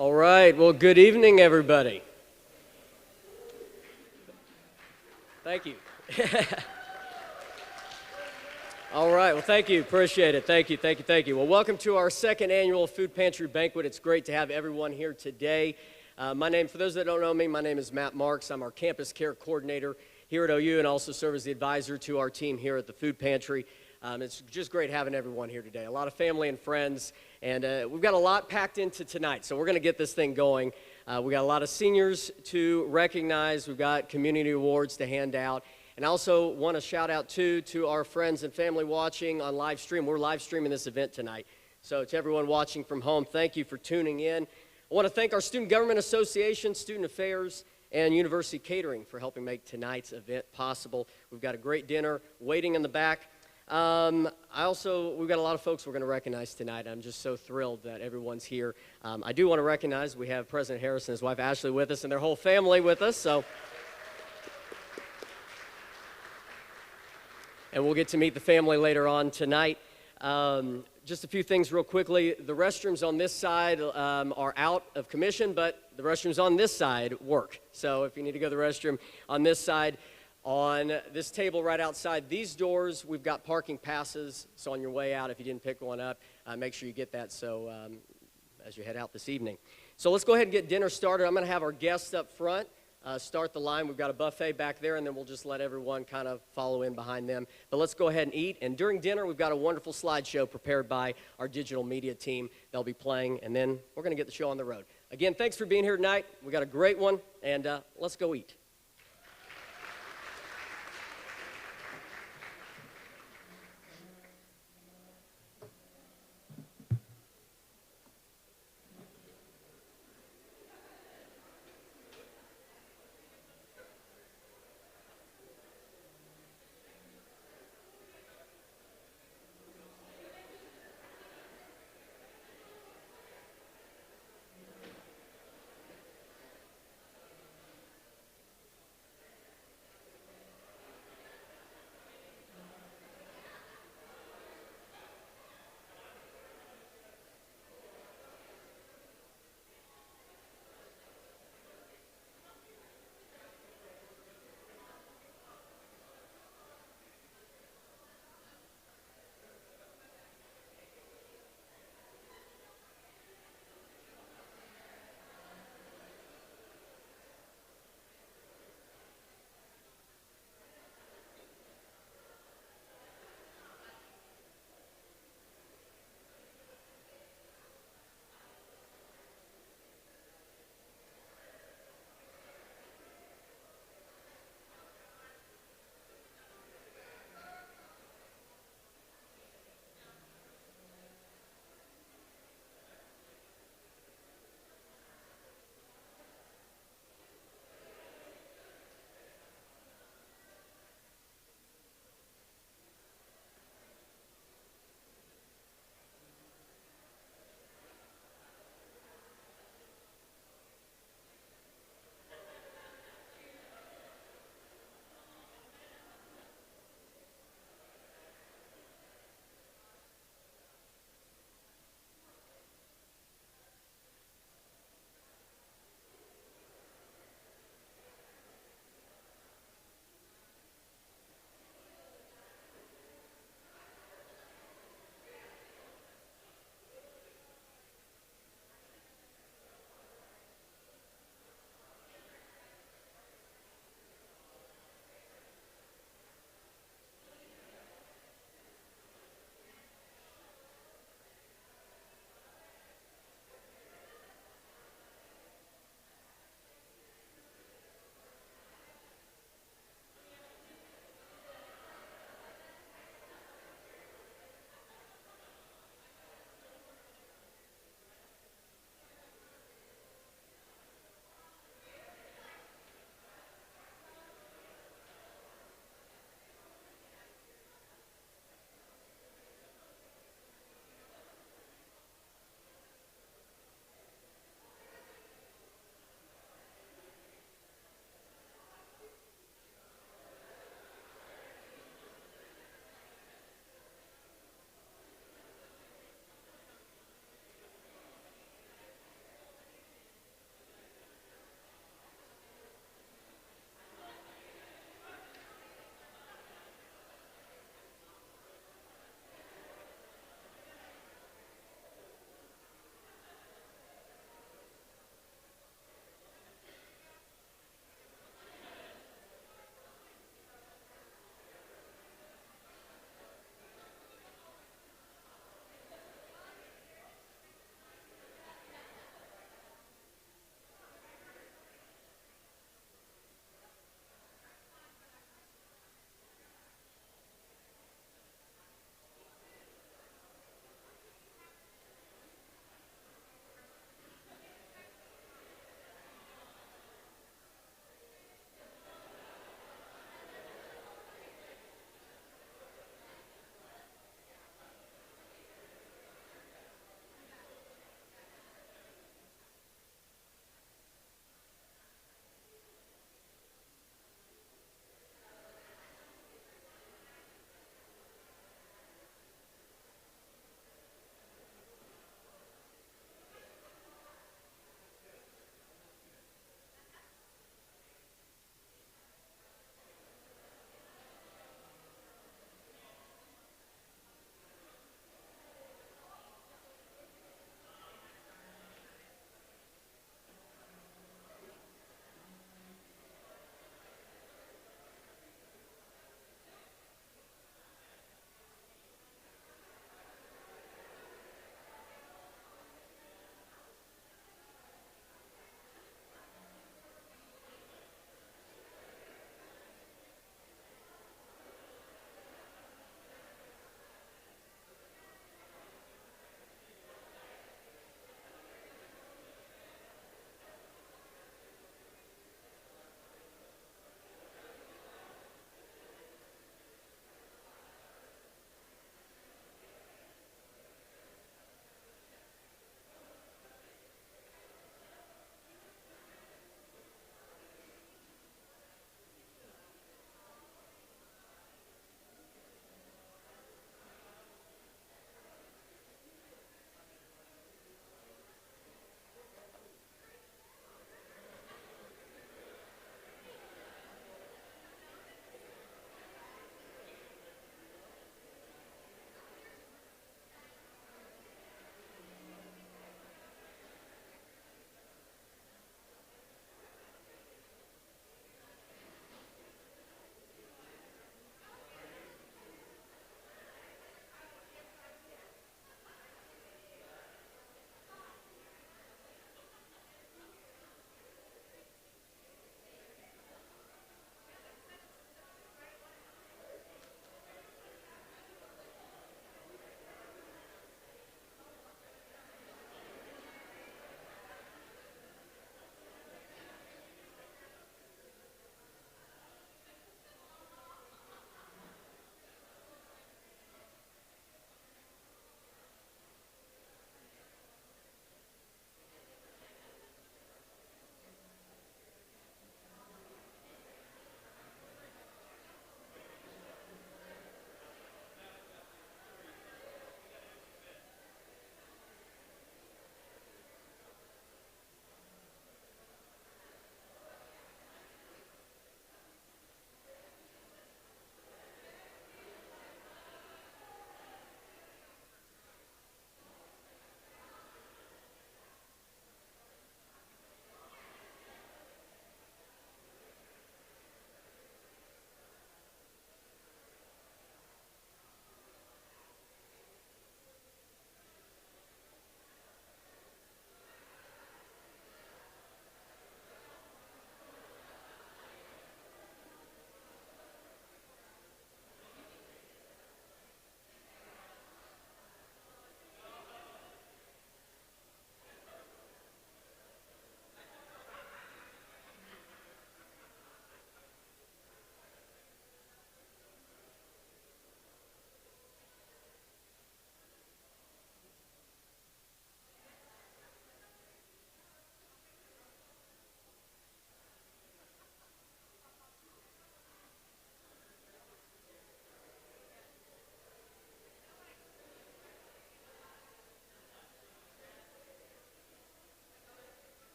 All right, well, good evening, everybody. Thank you. All right, well, thank you. Appreciate it. Thank you. Well, welcome to our second annual Food Pantry Banquet. It's great to have everyone here today. For those that don't know me, my name is Matt Marks. I'm our Campus Care Coordinator here at OU and also serve as the advisor to our team here at the Food Pantry. It's just great having everyone here today. A lot of family and friends, and we've got a lot packed into tonight, so we're going to get this thing going. We got a lot of seniors to recognize. We've got community awards to hand out. And I also want to shout out, to our friends and family watching on live stream. We're live streaming this event tonight. So to everyone watching from home, thank you for tuning in. I want to thank our Student Government Association, Student Affairs, and University Catering for helping make tonight's event possible. We've got a great dinner waiting in the back. We've got a lot of folks we're going to recognize tonight. I'm just so thrilled that everyone's here. I do want to recognize we have President Harris and his wife Ashley with us and their whole family with us. And we'll get to meet the family later on tonight. Just a few things real quickly. The restrooms on this side are out of commission, but the restrooms on this side work. So if you need to go to the restroom on this side, on this table right outside these doors, we've got parking passes. So on your way out, if you didn't pick one up, make sure you get that as you head out this evening. So let's go ahead and get dinner started. I'm going to have our guests up front start the line. We've got a buffet back there, and then we'll just let everyone kind of follow in behind them. But let's go ahead and eat. And during dinner, we've got a wonderful slideshow prepared by our digital media team. They'll be playing, and then we're going to get the show on the road. Again, thanks for being here tonight. We got a great one, and let's go eat.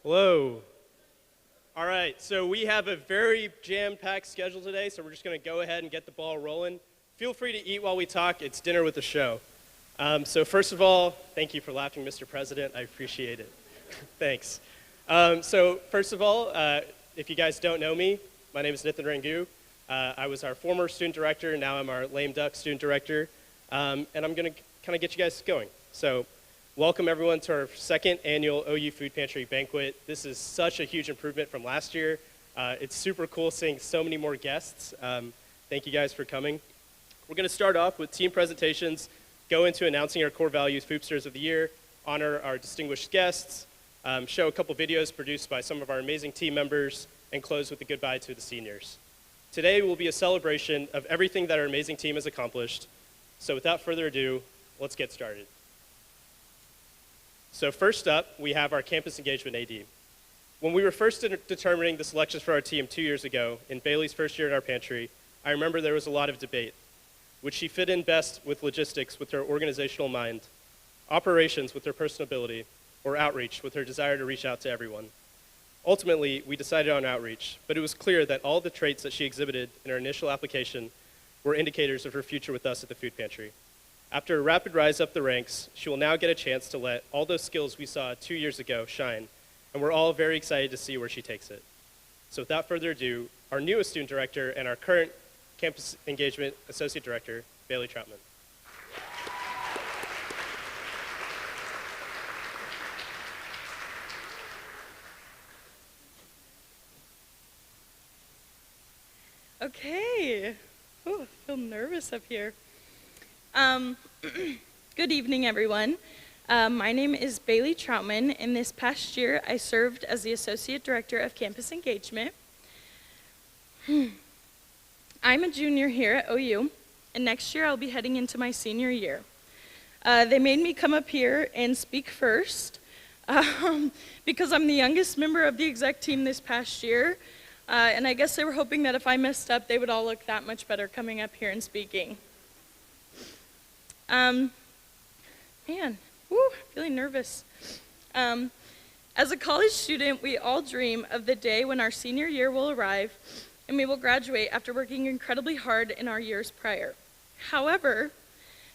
Hello. All right, so we have a very jam-packed schedule today, so we're just going to go ahead and get the ball rolling. Feel free to eat while we talk. It's dinner with the show. So first of all, thank you for laughing, Mr. President. I appreciate it. Thanks. So first of all, if you guys don't know me, my name is Nithin Rangu. I was our former student director, now I'm our lame duck student director, and I'm going to kind of get you guys going. So welcome everyone to our second annual OU Food Pantry Banquet. This is such a huge improvement from last year. It's super cool seeing so many more guests. Thank you guys for coming. We're going to start off with team presentations, go into announcing our core values, Foodsters of the Year, honor our distinguished guests, show a couple videos produced by some of our amazing team members, and close with a goodbye to the seniors. Today will be a celebration of everything that our amazing team has accomplished. So without further ado, let's get started. So first up, we have our campus engagement AD. When we were first determining the selections for our team 2 years ago, in Bailey's first year in our pantry, I remember there was a lot of debate. Would she fit in best with logistics with her organizational mind, operations with her personability, or outreach with her desire to reach out to everyone? Ultimately, we decided on outreach, but it was clear that all the traits that she exhibited in her initial application were indicators of her future with us at the food pantry. After a rapid rise up the ranks, she will now get a chance to let all those skills we saw 2 years ago shine, and we're all very excited to see where she takes it. So without further ado, our newest student director and our current Campus Engagement Associate Director, Bailey Troutman. Okay. Ooh, I feel nervous up here. Good evening, everyone. My name is Bailey Troutman, and this past year I served as the Associate Director of Campus Engagement. I'm a junior here at OU, and next year I'll be heading into my senior year. They made me come up here and speak first because I'm the youngest member of the exec team this past year, and I guess they were hoping that if I messed up, they would all look that much better coming up here and speaking. Man, feeling nervous. As a college student, we all dream of the day when our senior year will arrive and we will graduate after working incredibly hard in our years prior. However,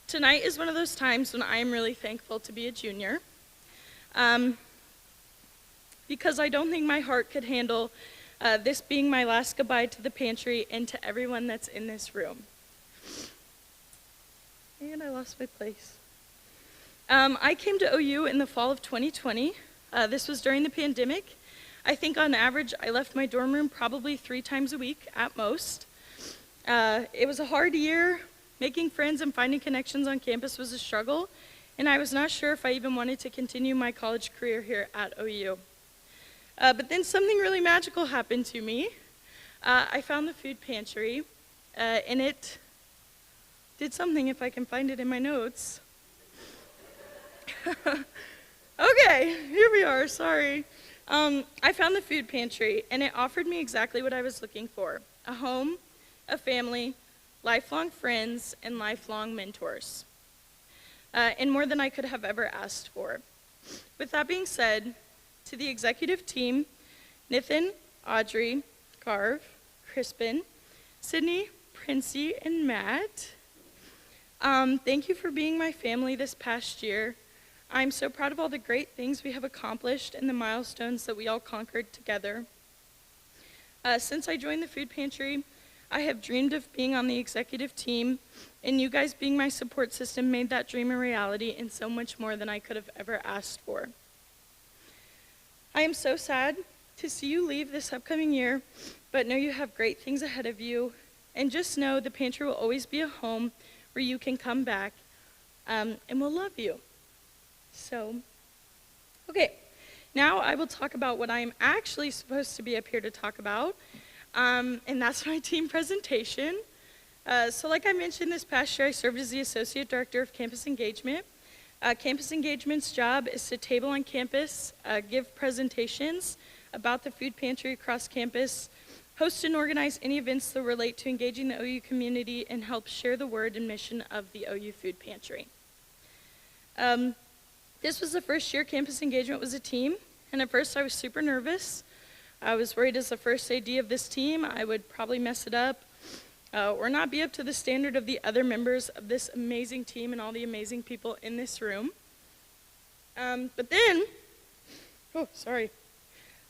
tonight is one of those times when I am really thankful to be a junior, because I don't think my heart could handle this being my last goodbye to the pantry and to everyone that's in this room. And I lost my place. I came to OU in the fall of 2020. This was during the pandemic. I think on average, I left my dorm room probably 3 times a week at most. It was a hard year. Making friends and finding connections on campus was a struggle, and I was not sure if I even wanted to continue my college career here at OU. But then something really magical happened to me. I found the food pantry, and it did something, if I can find it in my notes. Okay, here we are, sorry. I found the food pantry, and it offered me exactly what I was looking for: a home, a family, lifelong friends, and lifelong mentors, and more than I could have ever asked for. With that being said, to the executive team, Nithin, Audrey, Garv, Crispin, Sydney, Princey, and Matt, thank you for being my family this past year. I'm so proud of all the great things we have accomplished and the milestones that we all conquered together. Since I joined the food pantry, I have dreamed of being on the executive team, and you guys being my support system made that dream a reality and so much more than I could have ever asked for. I am so sad to see you leave this upcoming year, but know you have great things ahead of you, and just know the pantry will always be a home where you can come back, and we'll love you. So, okay, now I will talk about what I am actually supposed to be up here to talk about, and that's my team presentation. So like I mentioned, this past year I served as the Associate Director of Campus Engagement. Campus Engagement's job is to table on campus, give presentations about the food pantry across campus, host and organize any events that relate to engaging the OU community, and help share the word and mission of the OU Food Pantry. This was the first year Campus Engagement was a team, And at first I was super nervous. I was worried as the first AD of this team, I would probably mess it up or not be up to the standard of the other members of this amazing team and all the amazing people in this room. But then,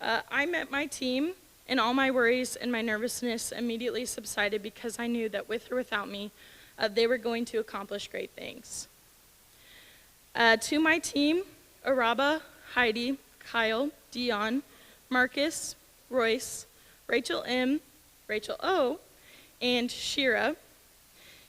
I met my team, and all my worries and my nervousness immediately subsided because I knew that with or without me, they were going to accomplish great things. To my team, Araba, Heidi, Kyle, Dion, Marcus, Royce, Rachel M., Rachel O., and Shira,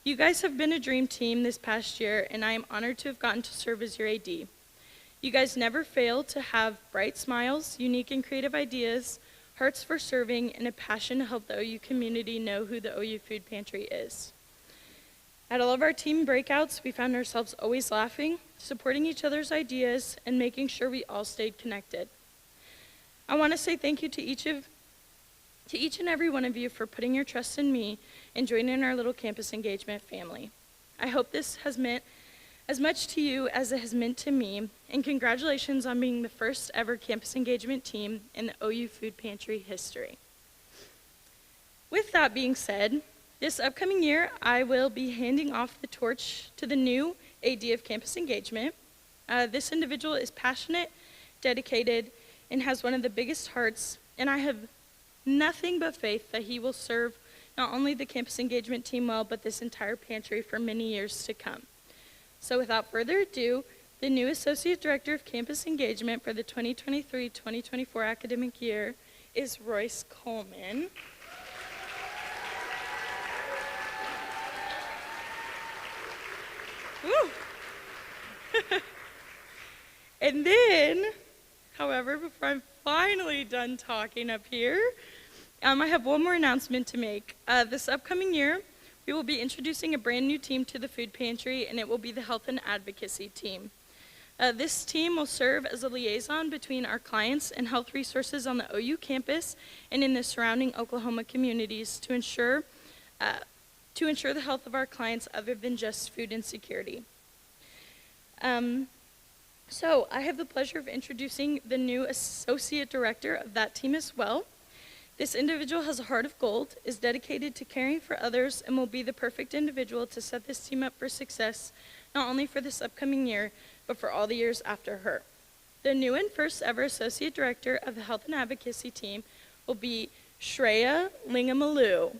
you guys have been a dream team this past year, and I am honored to have gotten to serve as your AD. You guys never fail to have bright smiles, unique and creative ideas, hearts for serving, and a passion to help the OU community know who the OU Food Pantry is. At all of our team breakouts, we found ourselves always laughing, supporting each other's ideas, and making sure we all stayed connected. I want to say thank you to each and every one of you for putting your trust in me and joining our little campus engagement family. I hope this has meant as much to you as it has meant to me, and congratulations on being the first ever campus engagement team in the OU Food Pantry history. With that being said, this upcoming year, I will be handing off the torch to the new AD of Campus Engagement. This individual is passionate, dedicated, and has one of the biggest hearts, and I have nothing but faith that he will serve not only the Campus Engagement team well, but this entire pantry for many years to come. So without further ado, the new Associate Director of Campus Engagement for the 2023-2024 academic year is Royce Coleman. Woo! And then, however, before I'm finally done talking up here, I have one more announcement to make. This upcoming year, we will be introducing a brand new team to the food pantry, and it will be the Health and Advocacy team. This team will serve as a liaison between our clients and health resources on the OU campus and in the surrounding Oklahoma communities to ensure the health of our clients other than just food insecurity. So I have the pleasure of introducing the new Associate Director of that team as well. This individual has a heart of gold, is dedicated to caring for others, and will be the perfect individual to set this team up for success, not only for this upcoming year, but for all the years after her. The new and first ever Associate Director of the Health and Advocacy team will be Shreya Lingamalu.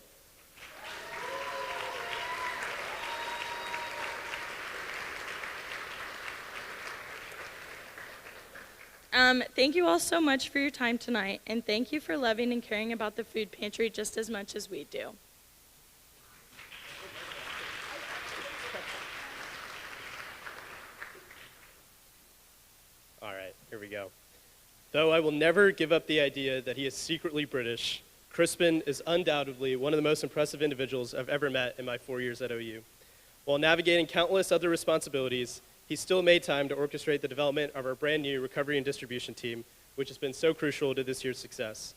Thank you all so much for your time tonight, and thank you for loving and caring about the food pantry just as much as we do. All right, here we go. Though I will never give up the idea that he is secretly British, Crispin is undoubtedly one of the most impressive individuals I've ever met in my 4 years at OU. While navigating countless other responsibilities, he still made time to orchestrate the development of our brand new recovery and distribution team, which has been so crucial to this year's success.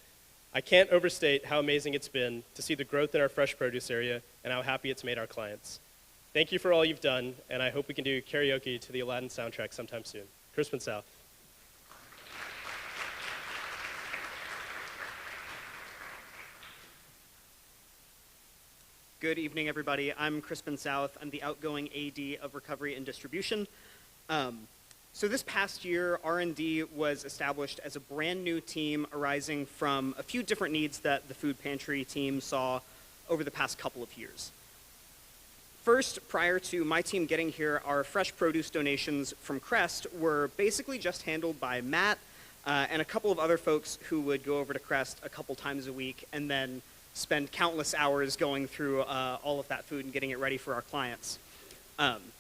I can't overstate how amazing it's been to see the growth in our fresh produce area and how happy it's made our clients. Thank you for all you've done, and I hope we can do karaoke to the Aladdin soundtrack sometime soon. Crispin South. Good evening, everybody. I'm Crispin South. I'm the outgoing AD of Recovery and Distribution. So this past year, R&D was established as a brand new team arising from a few different needs that the food pantry team saw over the past couple of years. First, prior to my team getting here, our fresh produce donations from Crest were basically just handled by Matt and a couple of other folks who would go over to Crest a couple times a week and then spend countless hours going through all of that food and getting it ready for our clients.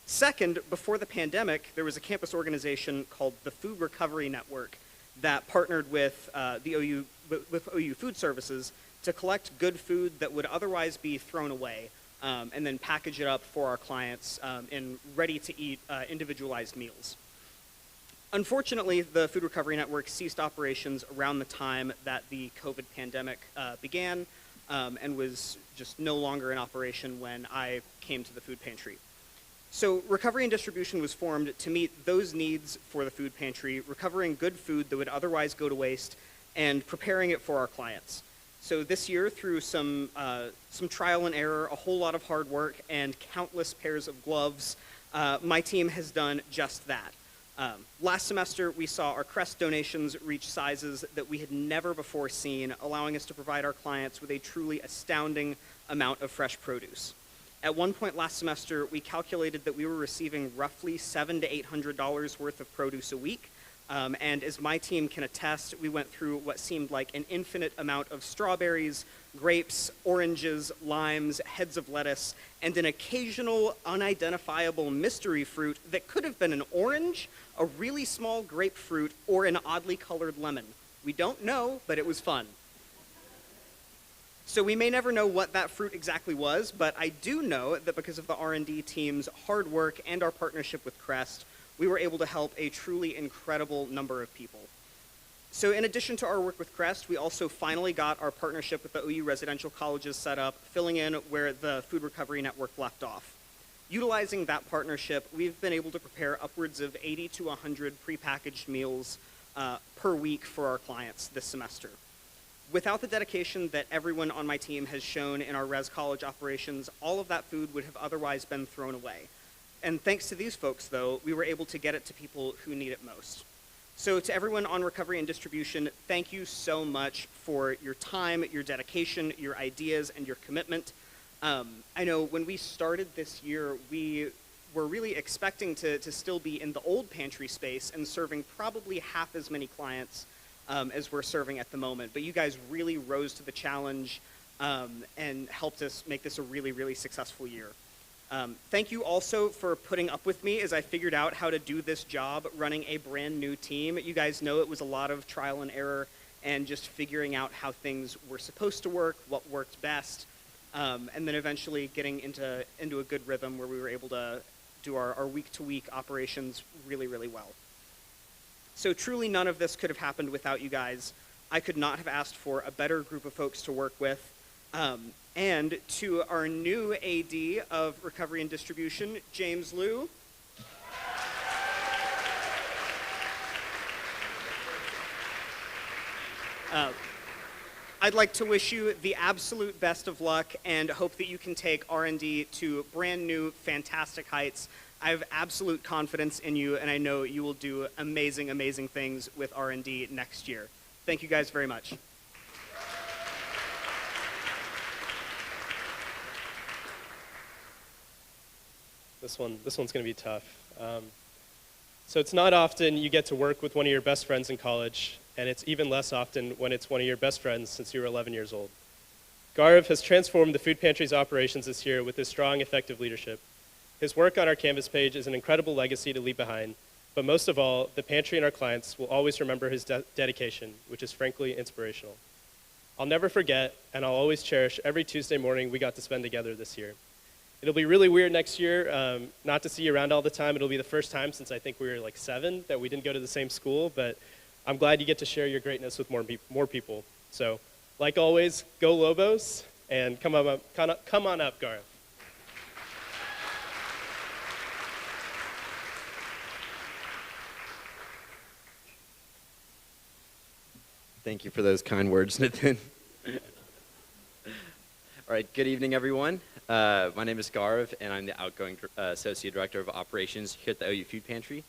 Second, before the pandemic, there was a campus organization called the Food Recovery Network that partnered with with OU Food Services to collect good food that would otherwise be thrown away and then package it up for our clients in ready-to-eat individualized meals. Unfortunately, the Food Recovery Network ceased operations around the time that the COVID pandemic began and was just no longer in operation when I came to the food pantry. So recovery and distribution was formed to meet those needs for the food pantry, recovering good food that would otherwise go to waste, and preparing it for our clients. So this year, through some trial and error, a whole lot of hard work, and countless pairs of gloves, my team has done just that. Last semester, we saw our Crest donations reach sizes that we had never before seen, allowing us to provide our clients with a truly astounding amount of fresh produce. At one point last semester, we calculated that we were receiving roughly $700 to $800 worth of produce a week. And as my team can attest, we went through what seemed like an infinite amount of strawberries, grapes, oranges, limes, heads of lettuce, and an occasional unidentifiable mystery fruit that could have been an orange, a really small grapefruit, or an oddly colored lemon. We don't know, but it was fun. So we may never know what that fruit exactly was, but I do know that because of the R&D team's hard work and our partnership with Crest, we were able to help a truly incredible number of people. So in addition to our work with Crest, we also finally got our partnership with the OU residential colleges set up, filling in where the Food Recovery Network left off. Utilizing that partnership, we've been able to prepare upwards of 80 to 100 prepackaged meals per week for our clients this semester. Without the dedication that everyone on my team has shown in our res college operations, all of that food would have otherwise been thrown away. And thanks to these folks, though, we were able to get it to people who need it most. So to everyone on recovery and distribution, thank you so much for your time, your dedication, your ideas, and your commitment. I know when we started this year, we were really expecting to still be in the old pantry space and serving probably half as many clients as we're serving at the moment. But you guys really rose to the challenge and helped us make this a really, really successful year. Thank you also for putting up with me as I figured out how to do this job running a brand new team. You guys know it was a lot of trial and error and just figuring out how things were supposed to work, what worked best, and then eventually getting into a good rhythm where we were able to do our week-to-week operations really, really well. So truly none of this could have happened without you guys. I could not have asked for a better group of folks to work with. And to our new AD of Recovery and Distribution, James Liu. I'd like to wish you the absolute best of luck and hope that you can take R&D to brand new, fantastic heights. I have absolute confidence in you, and I know you will do amazing, amazing things with R&D next year. Thank you guys very much. This one's going to be tough. So it's not often you get to work with one of your best friends in college, and it's even less often when it's one of your best friends since you were 11 years old. Gaurav has transformed the food pantry's operations this year with his strong, effective leadership. His work on our Canvas page is an incredible legacy to leave behind, but most of all, the pantry and our clients will always remember his dedication, which is frankly inspirational. I'll never forget, and I'll always cherish every Tuesday morning we got to spend together this year. It'll be really weird next year not to see you around all the time. It'll be the first time since I think we were like 7 that we didn't go to the same school, but I'm glad you get to share your greatness with more people. So, like always, go Lobos, and come on up, Gaurav. Thank you for those kind words, Nathan. All right, good evening, everyone. My name is Gaurav, and I'm the outgoing Associate Director of Operations here at the OU Food Pantry.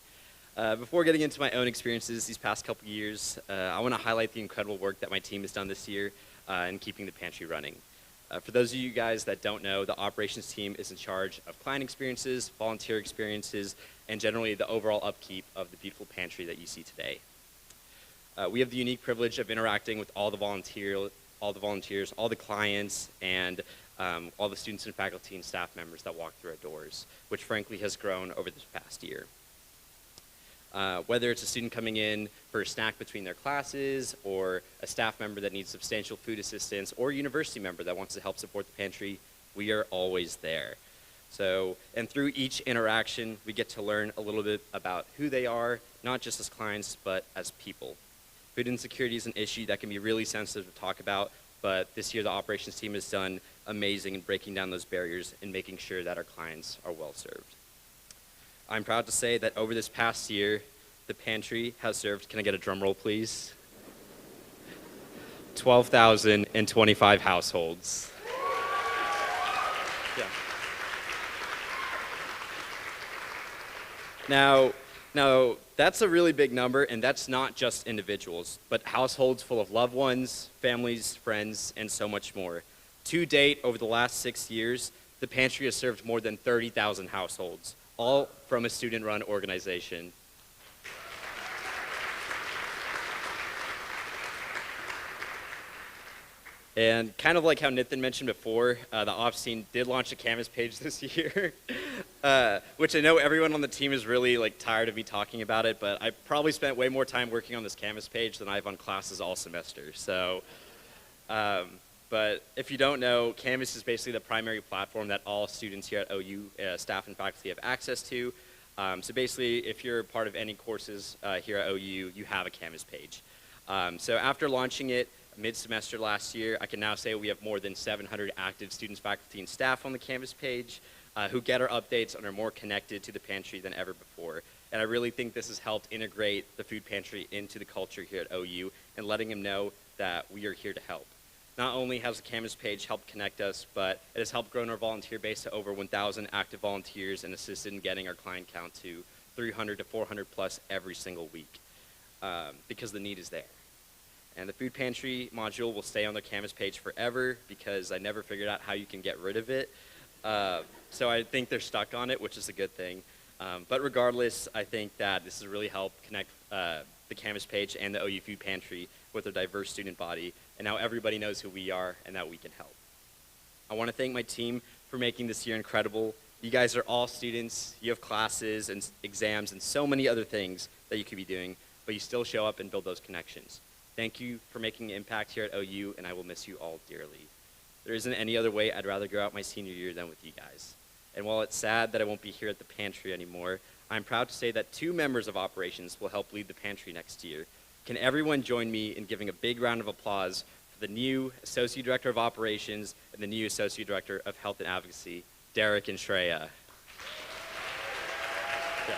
Before getting into my own experiences these past couple years, I want to highlight the incredible work that my team has done this year in keeping the pantry running. For those of you guys that don't know, the operations team is in charge of client experiences, volunteer experiences, and generally the overall upkeep of the beautiful pantry that you see today. We have the unique privilege of interacting with all the volunteers, all the clients, and all the students and faculty and staff members that walk through our doors, which frankly has grown over this past year. Whether it's a student coming in for a snack between their classes, or a staff member that needs substantial food assistance, or a university member that wants to help support the pantry, we are always there. So, and through each interaction, we get to learn a little bit about who they are, not just as clients, but as people. Food insecurity is an issue that can be really sensitive to talk about, but this year the operations team has done amazing in breaking down those barriers and making sure that our clients are well served. I'm proud to say that over this past year, the pantry has served, can I get a drum roll, please? 12,025 households. Yeah. Now, that's a really big number, and that's not just individuals, but households full of loved ones, families, friends, and so much more. To date, over the last 6 years, the pantry has served more than 30,000 households, all from a student-run organization. And kind of like how Nathan mentioned before, the ops team did launch a Canvas page this year, which I know everyone on the team is really tired of me talking about it, but I probably spent way more time working on this Canvas page than I've on classes all semester. So, but if you don't know, Canvas is basically the primary platform that all students here at OU, staff and faculty, have access to. So basically, if you're part of any courses here at OU, you have a Canvas page. So after launching it mid-semester last year, I can now say we have more than 700 active students, faculty, and staff on the Canvas page who get our updates and are more connected to the pantry than ever before. And I really think this has helped integrate the food pantry into the culture here at OU and letting them know that we are here to help. Not only has the Canvas page helped connect us, but it has helped grow our volunteer base to over 1,000 active volunteers and assisted in getting our client count to 300 to 400 plus every single week because the need is there. And the food pantry module will stay on the Canvas page forever because I never figured out how you can get rid of it. So I think they're stuck on it, which is a good thing. But regardless, I think that this has really helped connect the Canvas page and the OU food pantry with a diverse student body. And now everybody knows who we are and that we can help. I want to thank my team for making this year incredible. You guys are all students. You have classes and exams and so many other things that you could be doing, but you still show up and build those connections. Thank you for making an impact here at OU, and I will miss you all dearly. There isn't any other way I'd rather go out my senior year than with you guys. And while it's sad that I won't be here at the pantry anymore, I'm proud to say that 2 members of operations will help lead the pantry next year. Can everyone join me in giving a big round of applause for the new Associate Director of Operations and the new Associate Director of Health and Advocacy, Derek and Shreya. Yeah.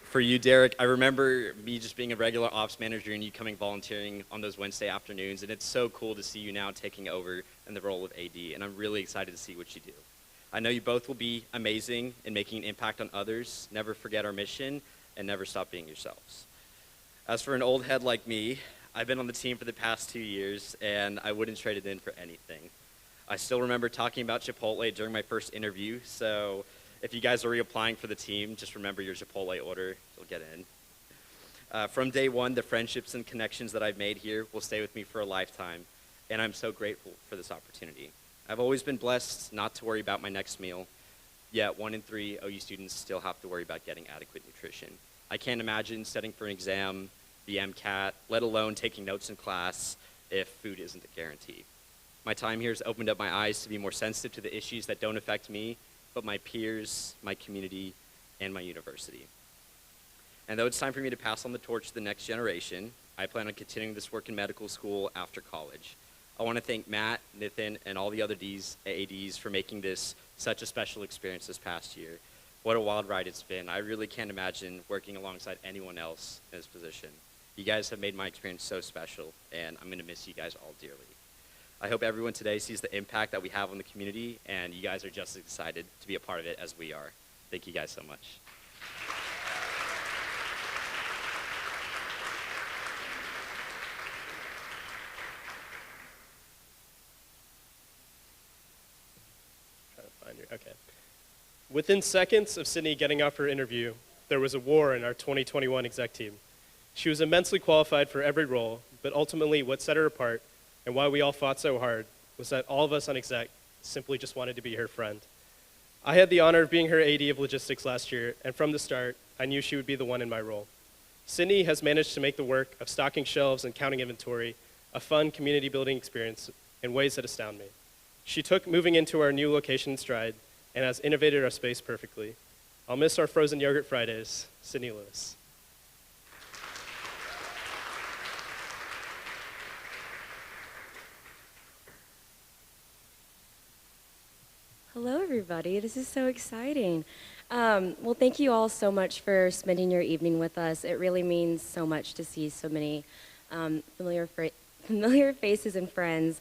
For you, Derek, I remember me just being a regular ops manager and you coming volunteering on those Wednesday afternoons, and it's so cool to see you now taking over in the role of AD, and I'm really excited to see what you do. I know you both will be amazing in making an impact on others. Never forget our mission, and never stop being yourselves. As for an old head like me, I've been on the team for the past 2 years, and I wouldn't trade it in for anything. I still remember talking about Chipotle during my first interview, so if you guys are reapplying for the team, just remember your Chipotle order. You'll get in. From day one, the friendships and connections that I've made here will stay with me for a lifetime, and I'm so grateful for this opportunity. I've always been blessed not to worry about my next meal, yet 1 in 3 OU students still have to worry about getting adequate nutrition. I can't imagine studying for an exam, the MCAT, let alone taking notes in class if food isn't a guarantee. My time here has opened up my eyes to be more sensitive to the issues that don't affect me, but my peers, my community, and my university. And though it's time for me to pass on the torch to the next generation, I plan on continuing this work in medical school after college. I want to thank Matt, Nathan, and all the other ADs for making this such a special experience this past year. What a wild ride it's been. I really can't imagine working alongside anyone else in this position. You guys have made my experience so special, and I'm going to miss you guys all dearly. I hope everyone today sees the impact that we have on the community, and you guys are just as excited to be a part of it as we are. Thank you guys so much. Trying to find her. Okay. Within seconds of Sydney getting off her interview, there was a war in our 2021 exec team. She was immensely qualified for every role, but ultimately what set her apart and why we all fought so hard was that all of us on exec simply just wanted to be her friend. I had the honor of being her AD of logistics last year, and from the start, I knew she would be the one in my role. Sydney has managed to make the work of stocking shelves and counting inventory a fun community building experience in ways that astound me. She took moving into our new location in stride and has innovated our space perfectly. I'll miss our frozen yogurt Fridays. Sydney Lewis. Hello, everybody. This is so exciting. Well, thank you all so much for spending your evening with us. It really means so much to see so many familiar faces and friends.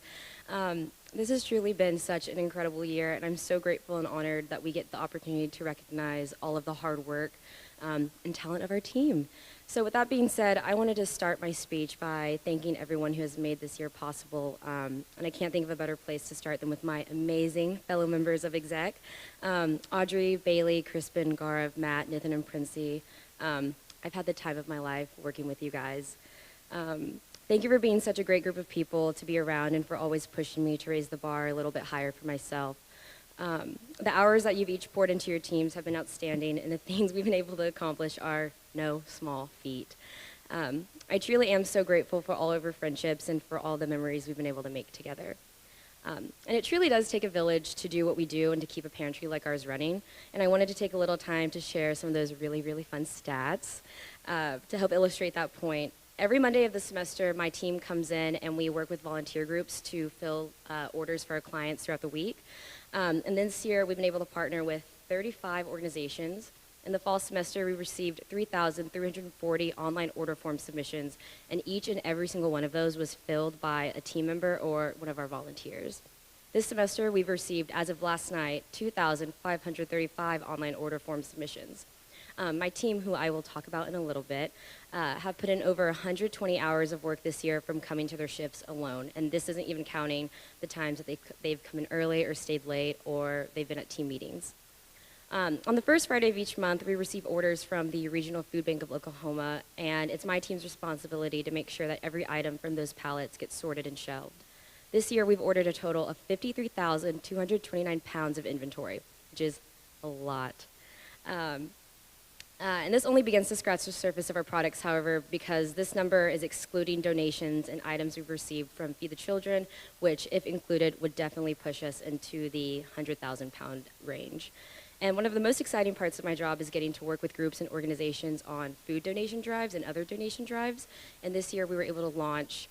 This has truly been such an incredible year, and I'm so grateful and honored that we get the opportunity to recognize all of the hard work and talent of our team. So with that being said, I wanted to start my speech by thanking everyone who has made this year possible. And I can't think of a better place to start than with my amazing fellow members of exec, Audrey, Bailey, Crispin, Gaurav, Matt, Nathan, and Princey. I've had the time of my life working with you guys. Thank you for being such a great group of people to be around and for always pushing me to raise the bar a little bit higher for myself. The hours that you've each poured into your teams have been outstanding, and the things we've been able to accomplish are no small feat. I truly am so grateful for all of our friendships and for all the memories we've been able to make together. And it truly does take a village to do what we do and to keep a pantry like ours running. And I wanted to take a little time to share some of those really, really fun stats to help illustrate that point. Every Monday of the semester, my team comes in and we work with volunteer groups to fill orders for our clients throughout the week. And this year, we've been able to partner with 35 organizations. In the fall semester, we received 3,340 online order form submissions, and each and every single one of those was filled by a team member or one of our volunteers. This semester, we've received, as of last night, 2,535 online order form submissions. My team, who I will talk about in a little bit, have put in over 120 hours of work this year from coming to their shifts alone, and this isn't even counting the times that they've come in early or stayed late or they've been at team meetings. On the first Friday of each month, we receive orders from the Regional Food Bank of Oklahoma, and it's my team's responsibility to make sure that every item from those pallets gets sorted and shelved. This year, we've ordered a total of 53,229 pounds of inventory, which is a lot. And this only begins to scratch the surface of our products, however, because this number is excluding donations and items we've received from Feed the Children, which, if included, would definitely push us into the 100,000 pound range. And one of the most exciting parts of my job is getting to work with groups and organizations on food donation drives and other donation drives. And this year we were able to launch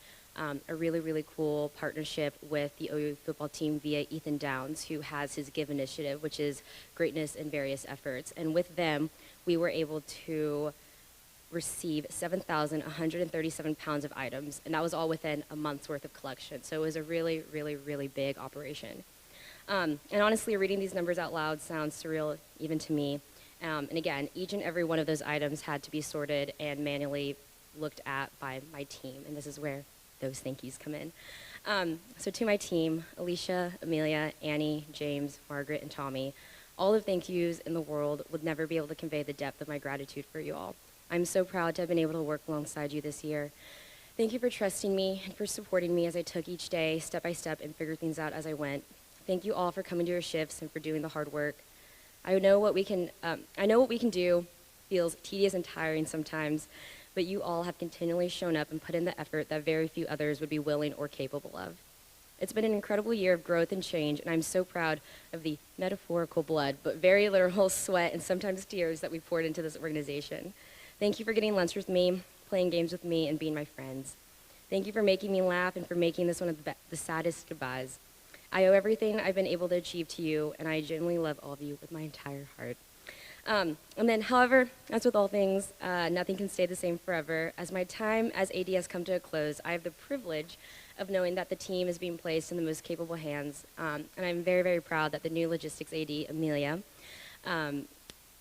a really, really cool partnership with the OU football team via Ethan Downs, who has his GIVE initiative, which is greatness in various efforts. And with them, we were able to receive 7,137 pounds of items, and that was all within a month's worth of collection. So it was a really, really, really big operation. And honestly, reading these numbers out loud sounds surreal even to me. And again, each and every one of those items had to be sorted and manually looked at by my team, and this is where those thank yous come in. So to my team, Alicia, Amelia, Annie, James, Margaret, and Tommy, all the thank yous in the world would never be able to convey the depth of my gratitude for you all. I'm so proud to have been able to work alongside you this year. Thank you for trusting me and for supporting me as I took each day step by step and figured things out as I went. Thank you all for coming to your shifts and for doing the hard work. I know what we can do feels tedious and tiring sometimes, but you all have continually shown up and put in the effort that very few others would be willing or capable of. It's been an incredible year of growth and change, and I'm so proud of the metaphorical blood, but very literal sweat and sometimes tears that we poured into this organization. Thank you for getting lunch with me, playing games with me, and being my friends. Thank you for making me laugh and for making this one of the saddest goodbyes. I owe everything I've been able to achieve to you, and I genuinely love all of you with my entire heart. And then, however, as with all things, nothing can stay the same forever. As my time as AD has come to a close, I have the privilege of knowing that the team is being placed in the most capable hands. And I'm very, very proud that the new logistics AD, Amelia,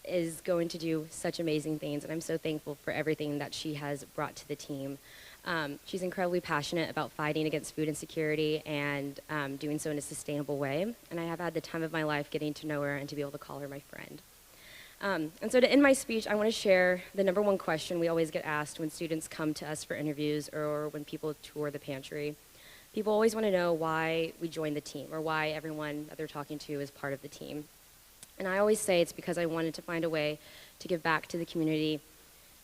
is going to do such amazing things, and I'm so thankful for everything that she has brought to the team. She's incredibly passionate about fighting against food insecurity and doing so in a sustainable way, and I have had the time of my life getting to know her and to be able to call her my friend. And so to end my speech, I want to share the number one question we always get asked when students come to us for interviews or when people tour the pantry. People always want to know why we joined the team or why everyone that they're talking to is part of the team. And I always say it's because I wanted to find a way to give back to the community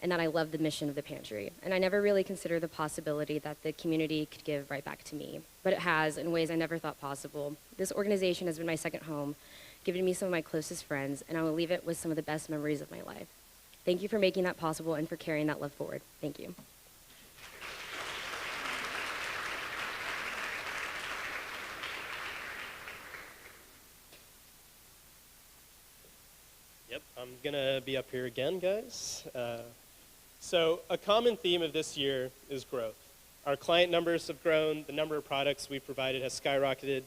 and that I love the mission of the pantry. And I never really considered the possibility that the community could give right back to me, but it has in ways I never thought possible. This organization has been my second home, given me some of my closest friends, and I will leave it with some of the best memories of my life. Thank you for making that possible and for carrying that love forward. Thank you. I'm gonna be up here again, guys. So a common theme of this year is growth. Our client numbers have grown, the number of products we've provided has skyrocketed,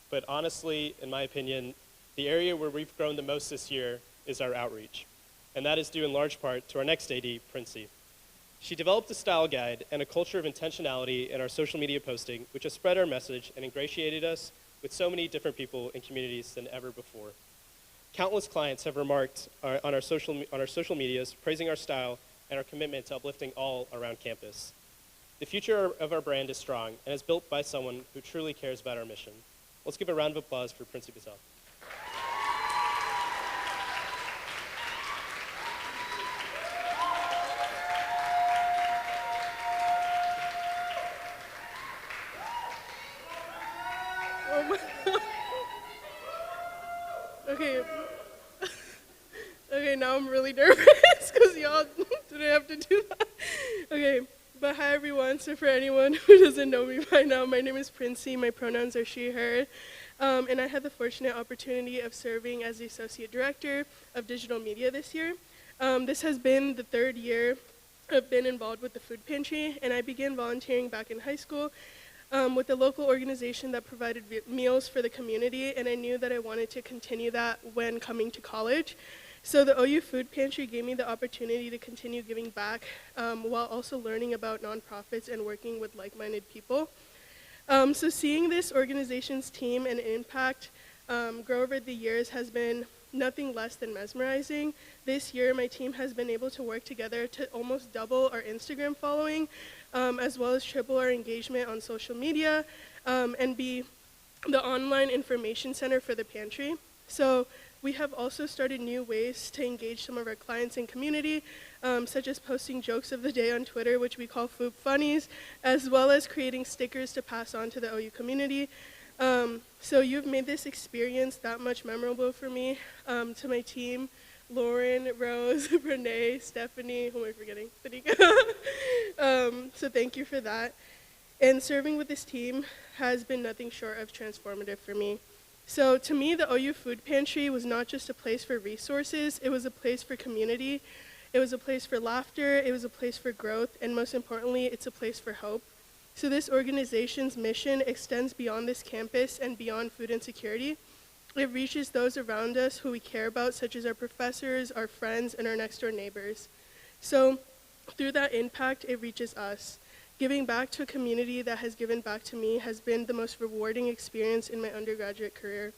but honestly, in my opinion, the area where we've grown the most this year is our outreach. And that is due in large part to our next AD, Princey. She developed a style guide and a culture of intentionality in our social media posting, which has spread our message and ingratiated us with so many different people and communities than ever before. Countless clients have remarked on our social medias, praising our style and our commitment to uplifting all around campus. The future of our brand is strong and is built by someone who truly cares about our mission. Let's give a round of applause for Princey Patel. Okay. Okay, now I'm really nervous because y'all didn't have to do that. Okay, but hi everyone. So for anyone who doesn't know me by now, my name is Princey. My pronouns are she, her. And I had the fortunate opportunity of serving as the Associate Director of Digital Media this year. This has been the third year I've been involved with the food pantry, and I began volunteering back in high school with a local organization that provided meals for the community, and I knew that I wanted to continue that when coming to college. So the OU Food Pantry gave me the opportunity to continue giving back while also learning about nonprofits and working with like-minded people. So seeing this organization's team and impact grow over the years has been nothing less than mesmerizing. This year, my team has been able to work together to almost double our Instagram following, as well as triple our engagement on social media, and be the online information center for the pantry. So we have also started new ways to engage some of our clients and community, such as posting jokes of the day on Twitter, which we call Food Funnies, as well as creating stickers to pass on to the OU community. So you've made this experience that much memorable for me. To my team, Lauren, Rose, Renee, Stephanie, who am I forgetting? So thank you for that. And serving with this team has been nothing short of transformative for me. So to me, the OU Food Pantry was not just a place for resources, it was a place for community, it was a place for laughter, it was a place for growth, and most importantly, it's a place for hope. So this organization's mission extends beyond this campus and beyond food insecurity. It reaches those around us who we care about, such as our professors, our friends, and our next door neighbors. So through that impact, it reaches us. Giving back to a community that has given back to me has been the most rewarding experience in my undergraduate career.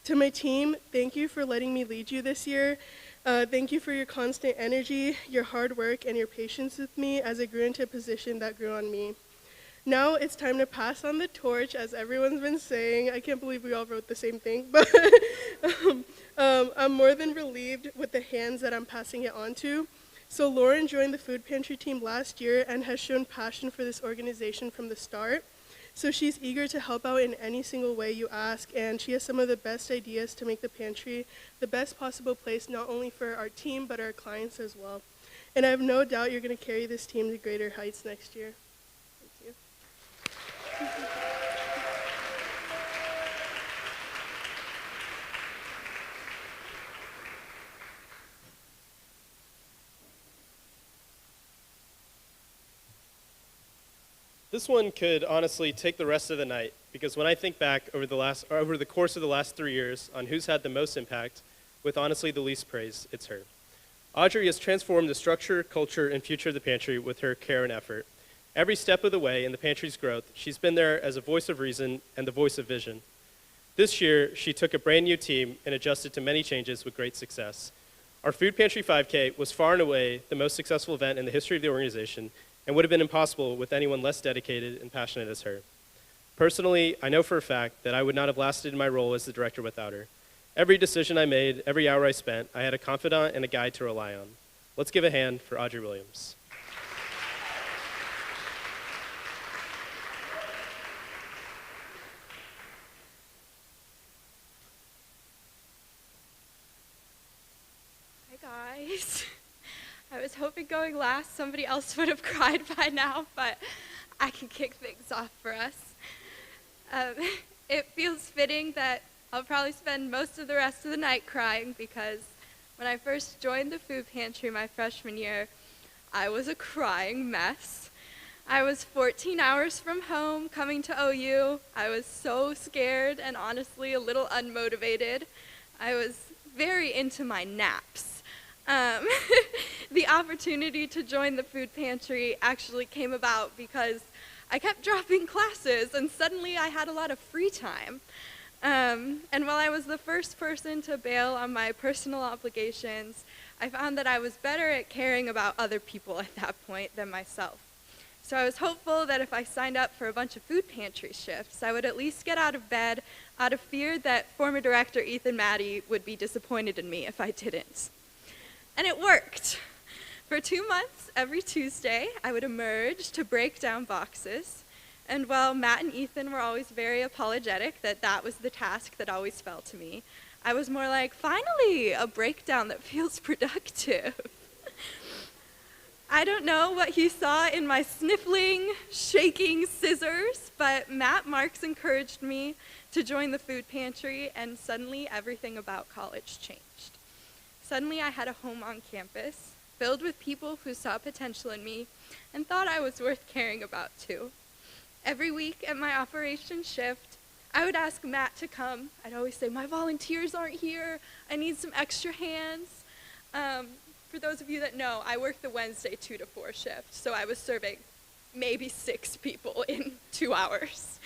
To my team, thank you for letting me lead you this year. Thank you for your constant energy, your hard work, and your patience with me as I grew into a position that grew on me. Now it's time to pass on the torch, as everyone's been saying. I can't believe we all wrote the same thing, but I'm more than relieved with the hands that I'm passing it on to. So Lauren joined the food pantry team last year and has shown passion for this organization from the start. So she's eager to help out in any single way you ask, and she has some of the best ideas to make the pantry the best possible place, not only for our team, but our clients as well. And I have no doubt you're going to carry this team to greater heights next year. Thank you. This one could honestly take the rest of the night, because when I think back over the course of the last 3 years on who's had the most impact, with honestly the least praise, it's her. Audrey has transformed the structure, culture, and future of the pantry with her care and effort. Every step of the way in the pantry's growth, she's been there as a voice of reason and the voice of vision. This year, she took a brand new team and adjusted to many changes with great success. Our Food Pantry 5K was far and away the most successful event in the history of the organization, and would have been impossible with anyone less dedicated and passionate as her. Personally, I know for a fact that I would not have lasted in my role as the director without her. Every decision I made, every hour I spent, I had a confidant and a guide to rely on. Let's give a hand for Audrey Williams. Hi guys. I was hoping going last somebody else would have cried by now, but I can kick things off for us. It feels fitting that I'll probably spend most of the rest of the night crying because When I first joined the food pantry my freshman year, I was a crying mess. I was 14 hours from home coming to OU. I was so scared and honestly a little unmotivated. I was very into my naps. The opportunity to join the food pantry actually came about because I kept dropping classes and suddenly I had a lot of free time. And while I was the first person to bail on my personal obligations, I found that I was better at caring about other people at that point than myself. So I was hopeful that if I signed up for a bunch of food pantry shifts, I would at least get out of bed out of fear that former director Ethan Maddie would be disappointed in me if I didn't. And it worked. For 2 months, every Tuesday, I would emerge to break down boxes. And while Matt and Ethan were always very apologetic that that was the task that always fell to me, I was more like, finally, a breakdown that feels productive. I don't know what he saw in my sniffling, shaking scissors, but Matt Marks encouraged me to join the food pantry, and suddenly everything about college changed. Suddenly I had a home on campus, filled with people who saw potential in me and thought I was worth caring about too. Every week at my operations shift, I would ask Matt to come. I'd always say, my volunteers aren't here. I need some extra hands. For those of you that know, I work the Wednesday 2 to 4 shift, so I was serving maybe 6 people in 2 hours.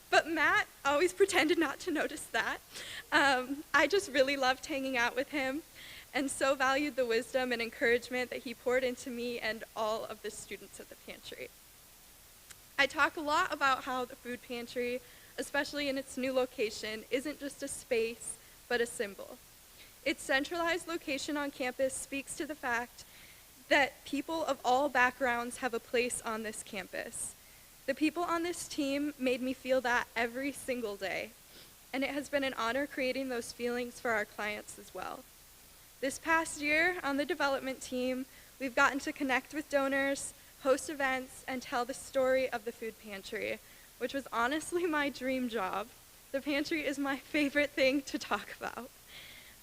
But Matt always pretended not to notice that. I just really loved hanging out with him and so valued the wisdom and encouragement that he poured into me and all of the students at the pantry. I talk a lot about how the food pantry, especially in its new location, isn't just a space, but a symbol. Its centralized location on campus speaks to the fact that people of all backgrounds have a place on this campus. The people on this team made me feel that every single day, and it has been an honor creating those feelings for our clients as well. This past year on the development team, we've gotten to connect with donors, host events, and tell the story of the food pantry, which was honestly my dream job. The pantry is my favorite thing to talk about.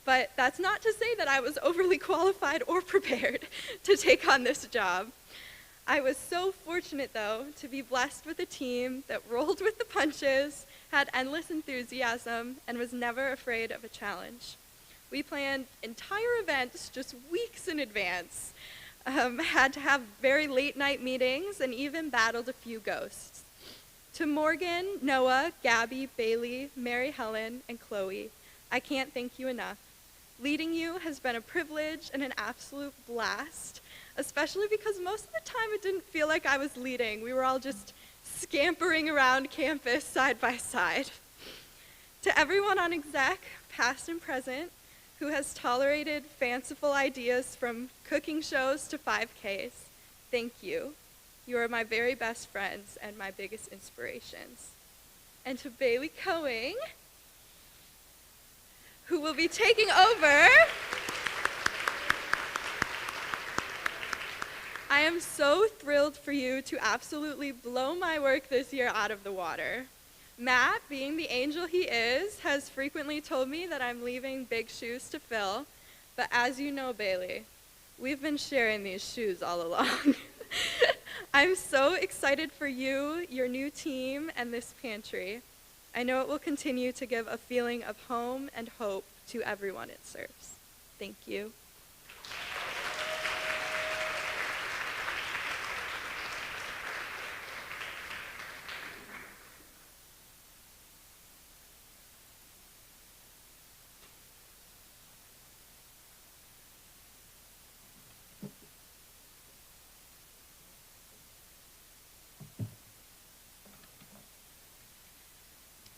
But that's not to say that I was overly qualified or prepared to take on this job. I was so fortunate, though, to be blessed with a team that rolled with the punches, had endless enthusiasm, and was never afraid of a challenge. We planned entire events just weeks in advance, had to have very late night meetings, and even battled a few ghosts. To Morgan, Noah, Gabby, Bailey, Mary Helen, and Chloe, I can't thank you enough. Leading you has been a privilege and an absolute blast, especially because most of the time it didn't feel like I was leading. We were all just scampering around campus side by side. To everyone on exec, past and present, who has tolerated fanciful ideas from cooking shows to 5Ks, thank you. You are my very best friends and my biggest inspirations. And to Bailey Coing, who will be taking over. I am so thrilled for you to absolutely blow my work this year out of the water. Matt, being the angel he is, has frequently told me that I'm leaving big shoes to fill, but as you know, Bailey, we've been sharing these shoes all along. I'm so excited for you, your new team, and this pantry. I know it will continue to give a feeling of home and hope to everyone it serves. Thank you.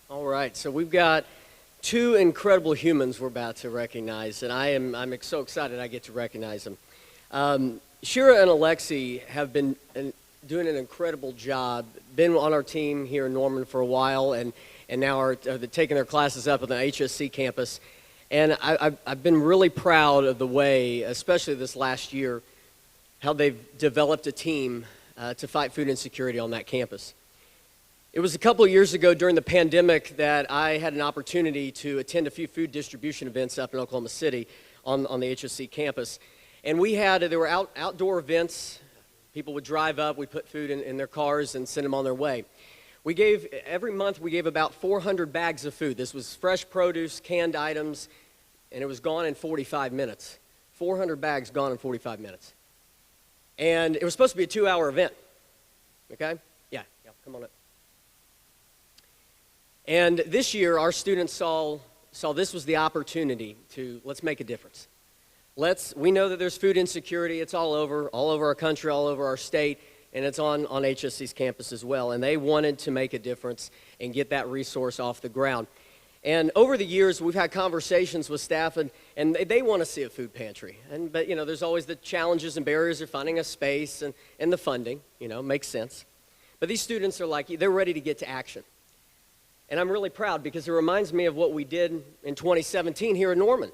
All right, so we've got 2 incredible humans we're about to recognize, and I'm so excited I get to recognize them. Shira and Alexi have been doing an incredible job, been on our team here in Norman for a while, and now are taking their classes up on the HSC campus. And I've been really proud of the way, especially this last year, how they've developed a team to fight food insecurity on that campus. It was a couple of years ago during the pandemic that I had an opportunity to attend a few food distribution events up in Oklahoma City on the HSC campus. And there were outdoor events. People would drive up, we put food in their cars and send them on their way. Every month we gave about 400 bags of food. This was fresh produce, canned items, and it was gone in 45 minutes. 400 bags gone in 45 minutes. And it was supposed to be a 2-hour event. Okay? Yeah, come on up. And this year, our students saw this was the opportunity to, let's make a difference. We know that there's food insecurity. It's all over our country, all over our state, and it's on HSC's campus as well. And they wanted to make a difference and get that resource off the ground. And over the years, we've had conversations with staff, and they want to see a food pantry. But there's always the challenges and barriers of finding a space and the funding. Makes sense. But these students are they're ready to get to action. And I'm really proud because it reminds me of what we did in 2017 here in Norman.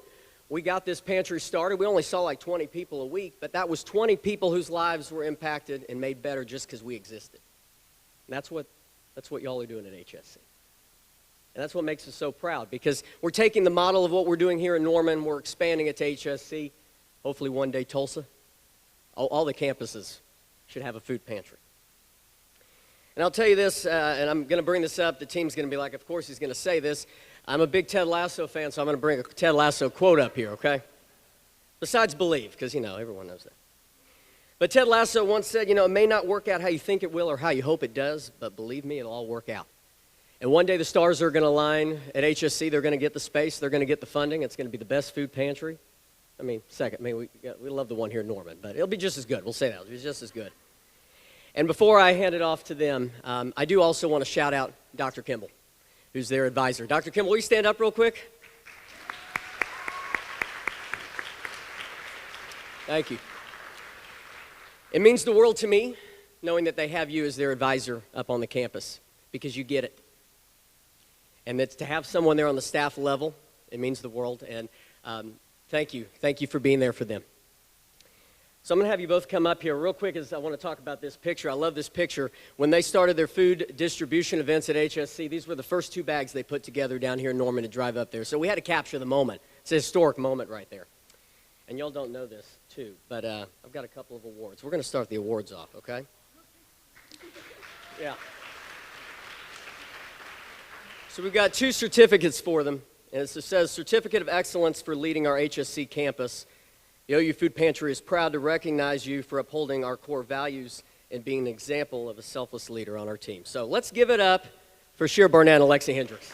We got this pantry started. We only saw 20 people a week, but that was 20 people whose lives were impacted and made better just because we existed. And that's what y'all are doing at HSC. And that's what makes us so proud, because we're taking the model of what we're doing here in Norman, we're expanding it to HSC, hopefully one day Tulsa. All the campuses should have a food pantry. And I'll tell you this, and I'm going to bring this up, the team's going to be like, of course he's going to say this. I'm a big Ted Lasso fan, so I'm going to bring a Ted Lasso quote up here, okay? Besides believe, because, everyone knows that. But Ted Lasso once said, it may not work out how you think it will or how you hope it does, but believe me, it'll all work out. And one day the stars are going to align at HSC. They're going to get the space. They're going to get the funding. It's going to be the best food pantry. We love the one here in Norman, but it'll be just as good. We'll say that. It'll be just as good. And before I hand it off to them, I do also want to shout out Dr. Kimball, who's their advisor. Dr. Kimball, will you stand up real quick? Thank you. It means the world to me knowing that they have you as their advisor up on the campus, because you get it. And that to have someone there on the staff level, it means the world. And thank you. Thank you for being there for them. So I'm going to have you both come up here real quick as I want to talk about this picture. I love this picture. When they started their food distribution events at HSC, these were the first 2 bags they put together down here in Norman to drive up there. So we had to capture the moment. It's a historic moment right there. And y'all don't know this, too, but I've got a couple of awards. We're going to start the awards off, okay? Yeah. So we've got 2 certificates for them. And it says, Certificate of Excellence for Leading Our HSC Campus. The OU Food Pantry is proud to recognize you for upholding our core values and being an example of a selfless leader on our team. So let's give it up for Sheer Barnett and Alexi Hendricks.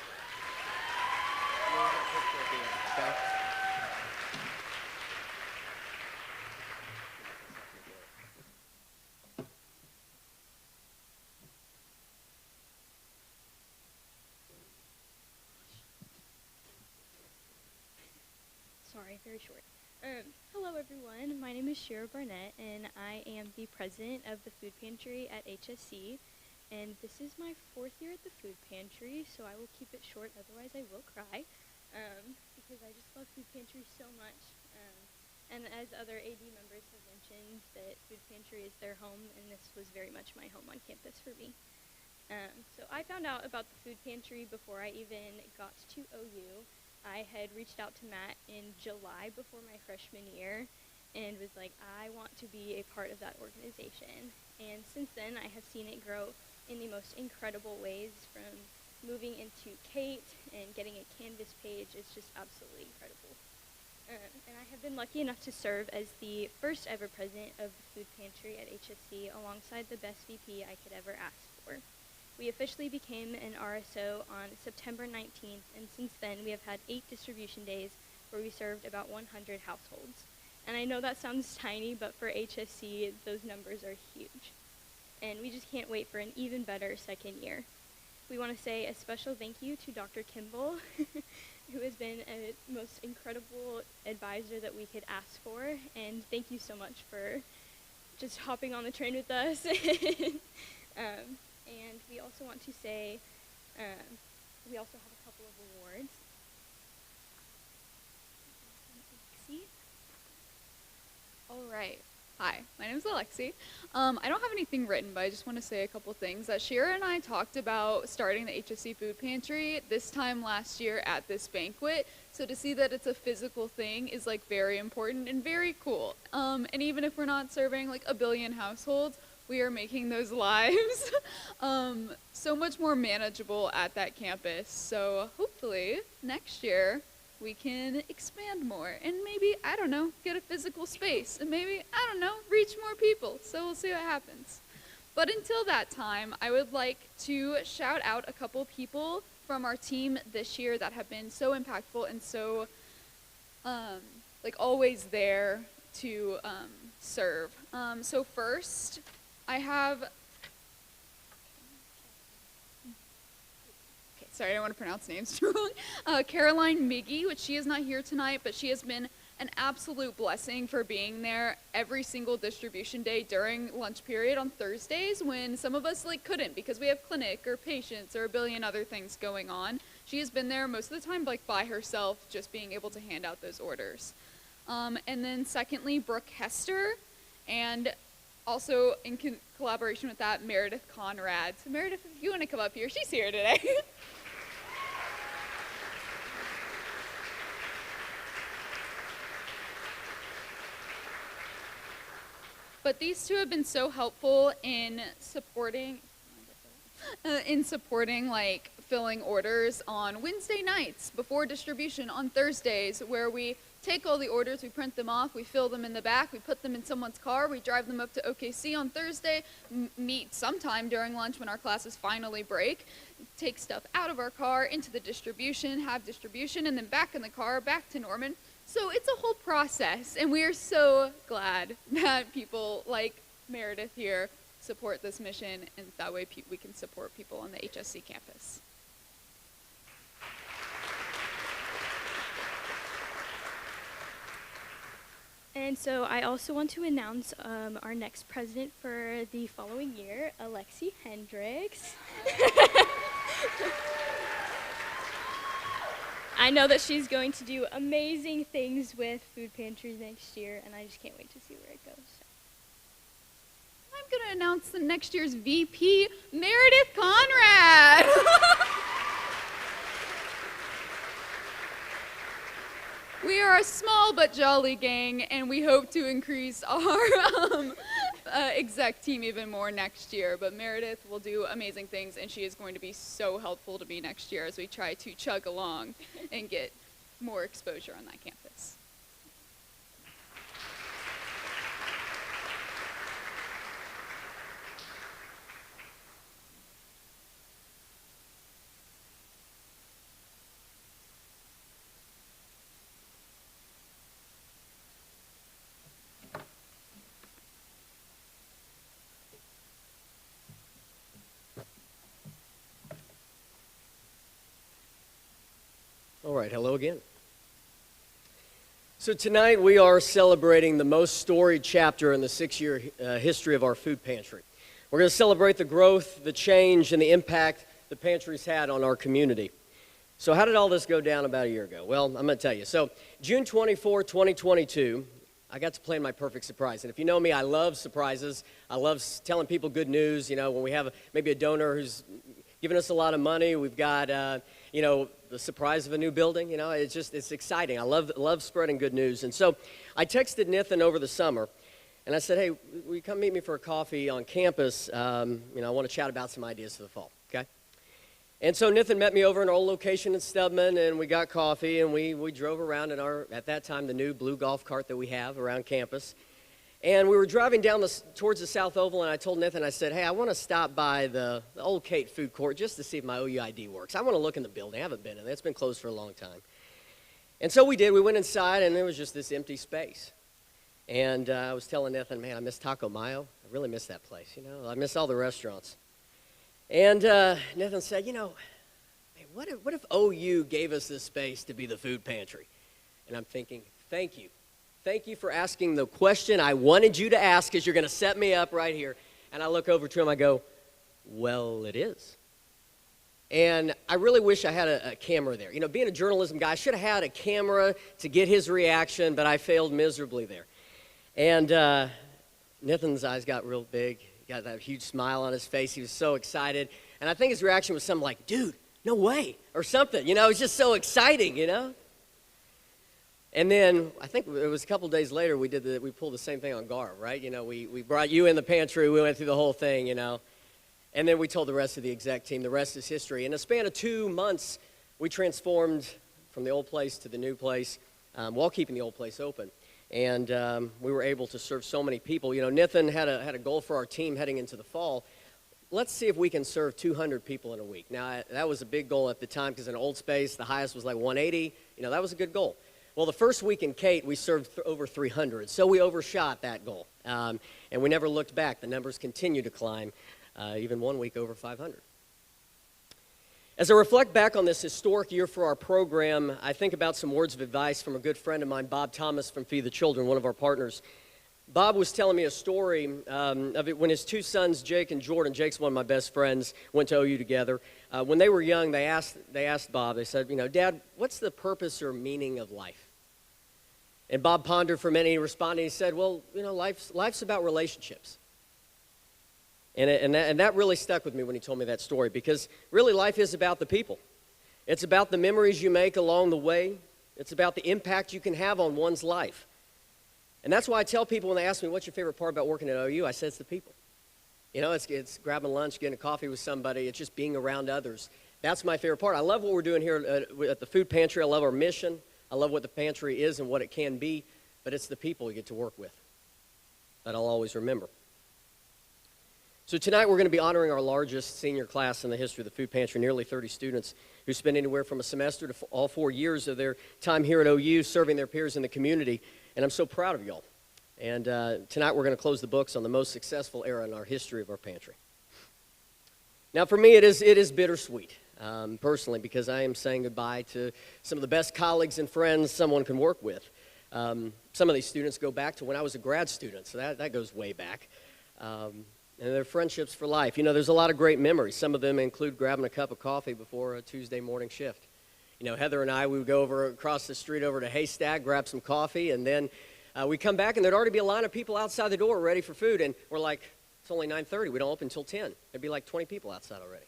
Sorry, very short. Hello everyone, my name is Shira Barnett and I am the president of the food pantry at HSC, and this is my 4th year at the food pantry, so I will keep it short, otherwise I will cry, because I just love food pantry so much. And as other AD members have mentioned, that food pantry is their home, and this was very much my home on campus for me. So I found out about the food pantry before I even got to OU. I had reached out to Matt in July before my freshman year and was like, I want to be a part of that organization. And since then, I have seen it grow in the most incredible ways, from moving into Kate and getting a Canvas page. It's just absolutely incredible. And I have been lucky enough to serve as the first ever president of the food pantry at HSC alongside the best VP I could ever ask for. We officially became an RSO on September 19th, and since then we have had 8 distribution days where we served about 100 households. And I know that sounds tiny, but for HSC, those numbers are huge. And we just can't wait for an even better second year. We want to say a special thank you to Dr. Kimball, who has been a most incredible advisor that we could ask for, and thank you so much for just hopping on the train with us. And we also want to say, we also have a couple of awards. All right. Hi, my name is Alexi. I don't have anything written, but I just want to say a couple things. That Shira and I talked about starting the HSC Food Pantry this time last year at this banquet. So to see that it's a physical thing is like very important and very cool. And even if we're not serving like a billion households, we are making those lives so much more manageable at that campus. So hopefully next year we can expand more and maybe, I don't know, get a physical space and maybe, I don't know, reach more people. So we'll see what happens. But until that time, I would like to shout out a couple people from our team this year that have been so impactful and so like always there to serve. So first, I have sorry, I don't want to pronounce names wrong. Caroline Miggy, which she is not here tonight, but she has been an absolute blessing for being there every single distribution day during lunch period on Thursdays when some of us like couldn't because we have clinic or patients or a billion other things going on. She has been there most of the time like by herself, just being able to hand out those orders. And then secondly, Brooke Hester, and also in collaboration with that, Meredith Conrad. So Meredith, if you want to come up here, she's here today. But these two have been so helpful in supporting like filling orders on Wednesday nights before distribution on Thursdays, where we take all the orders, we print them off, we fill them in the back, we put them in someone's car, we drive them up to OKC on Thursday, meet sometime during lunch when our classes finally break, take stuff out of our car into the distribution, have distribution, and then back in the car, back to Norman. So it's a whole process, and we are so glad that people like Meredith here support this mission, and that way we can support people on the HSC campus. And so I also want to announce our next president for the following year, Alexi Hendricks. I know that she's going to do amazing things with Food Pantry next year, and I just can't wait to see where it goes. I'm going to announce the next year's VP, Meredith Conrad. We are a small but jolly gang, and we hope to increase our exec team even more next year. But Meredith will do amazing things, and she is going to be so helpful to me next year as we try to chug along and get more exposure on that campus. All right, hello again. So tonight we are celebrating the most storied chapter in the 6-year history of our food pantry. We're going to celebrate the growth, the change, and the impact the pantry's had on our community. So how did all this go down about a year ago? Well, I'm going to tell you. So June 24, 2022, I got to plan my perfect surprise. And if you know me, I love surprises. I love telling people good news. You know, when we have maybe a donor who's giving us a lot of money, we've got, you know, the surprise of a new building. You know, it's exciting. I love spreading good news. And so I texted Nathan over the summer, and I said, hey, will you come meet me for a coffee on campus? You know, I want to chat about some ideas for the fall, okay? And so Nathan met me over in our old location in Stubman, and we got coffee, and we drove around in our, at that time, the new blue golf cart that we have around campus. And we were driving down towards the South Oval, and I told Nathan, I said, hey, I want to stop by the old Kate food court just to see if my OU ID works. I want to look in the building. I haven't been in there. It's been closed for a long time. And so we did. We went inside, and there was just this empty space. And I was telling Nathan, man, I miss Taco Mayo. I really miss that place, you know. I miss all the restaurants. And Nathan said, you know, hey, what if OU gave us this space to be the food pantry? And I'm thinking, thank you. Thank you for asking the question I wanted you to ask, because you're going to set me up right here. And I look over to him, I go, well, it is. And I really wish I had a camera there. You know, being a journalism guy, I should have had a camera to get his reaction, but I failed miserably there. And Nathan's eyes got real big. He got that huge smile on his face. He was so excited. And I think his reaction was something like, dude, no way, or something. You know, it was just so exciting, you know? And then I think it was a couple days later we pulled the same thing on Gar, right? You know, we brought you in the pantry. We went through the whole thing, you know. And then we told the rest of the exec team. The rest is history. In a span of 2 months, we transformed from the old place to the new place while keeping the old place open. And we were able to serve so many people. You know, Nathan had a goal for our team heading into the fall. Let's see if we can serve 200 people in a week. Now, that was a big goal at the time because in old space, the highest was like 180. You know, that was a good goal. Well, the first week in Kate, we served over 300, so we overshot that goal. And we never looked back. The numbers continue to climb, even 1 week over 500. As I reflect back on this historic year for our program, I think about some words of advice from a good friend of mine, Bob Thomas from Feed the Children, one of our partners. Bob was telling me a story of it when his two sons, Jake and Jordan, Jake's one of my best friends, went to OU together. When they were young, they asked Bob, they said, you know, Dad, what's the purpose or meaning of life? And Bob pondered for a minute, he responded, he said, well, you know, life's about relationships. And that really stuck with me when he told me that story, because really life is about the people. It's about the memories you make along the way. It's about the impact you can have on one's life. And that's why I tell people when they ask me, what's your favorite part about working at OU? I say it's the people. You know, it's grabbing lunch, getting a coffee with somebody. It's just being around others. That's my favorite part. I love what we're doing here at the food pantry. I love our mission. I love what the pantry is and what it can be, but it's the people we get to work with that I'll always remember. So tonight we're going to be honoring our largest senior class in the history of the food pantry, nearly 30 students who spend anywhere from a semester to all 4 years of their time here at OU serving their peers in the community, and I'm so proud of y'all. And tonight we're going to close the books on the most successful era in our history of our pantry. Now for me it is bittersweet. Personally, because I am saying goodbye to some of the best colleagues and friends someone can work with. Some of these students go back to when I was a grad student, so that goes way back. And they're friendships for life. You know, there's a lot of great memories. Some of them include grabbing a cup of coffee before a Tuesday morning shift. You know, Heather and I, we would go across the street over to Haystack, grab some coffee, and then we'd come back, and there'd already be a line of people outside the door ready for food, and we're like, it's only 9:30. We don't open until 10. There'd be like 20 people outside already.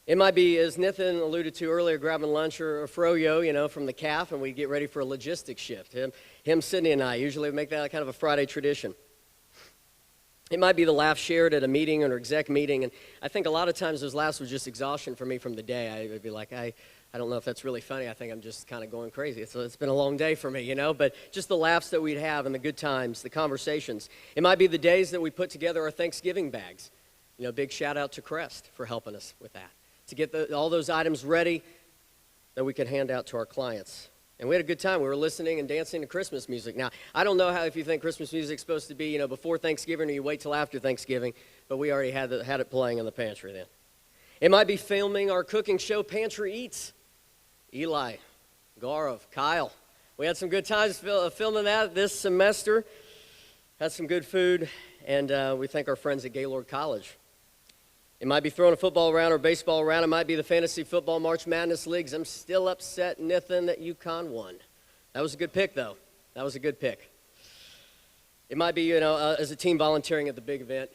It might be, as Nathan alluded to earlier, grabbing lunch or a froyo, you know, from the calf, and we get ready for a logistics shift. Him, Sydney, and I usually make that kind of a Friday tradition. It might be the laugh shared at a meeting or an exec meeting, and I think a lot of times those laughs was just exhaustion for me from the day. I would be like, I don't know if that's really funny. I think I'm just kind of going crazy. It's been a long day for me, you know, but just the laughs that we'd have and the good times, the conversations. It might be the days that we put together our Thanksgiving bags. You know, big shout out to Crest for helping us with that, to get all those items ready that we could hand out to our clients. And we had a good time. We were listening and dancing to Christmas music. Now, I don't know if you think Christmas music is supposed to be, you know, before Thanksgiving or you wait till after Thanksgiving, but we already had it playing in the pantry then. It might be filming our cooking show, Pantry Eats. Eli, Gaurav, Kyle. We had some good times filming that this semester. Had some good food, and we thank our friends at Gaylord College. It might be throwing a football around or baseball around. It might be the Fantasy Football March Madness Leagues. I'm still upset, Nathan, that UConn won. That was a good pick, though. That was a good pick. It might be, you know, as a team volunteering at the big event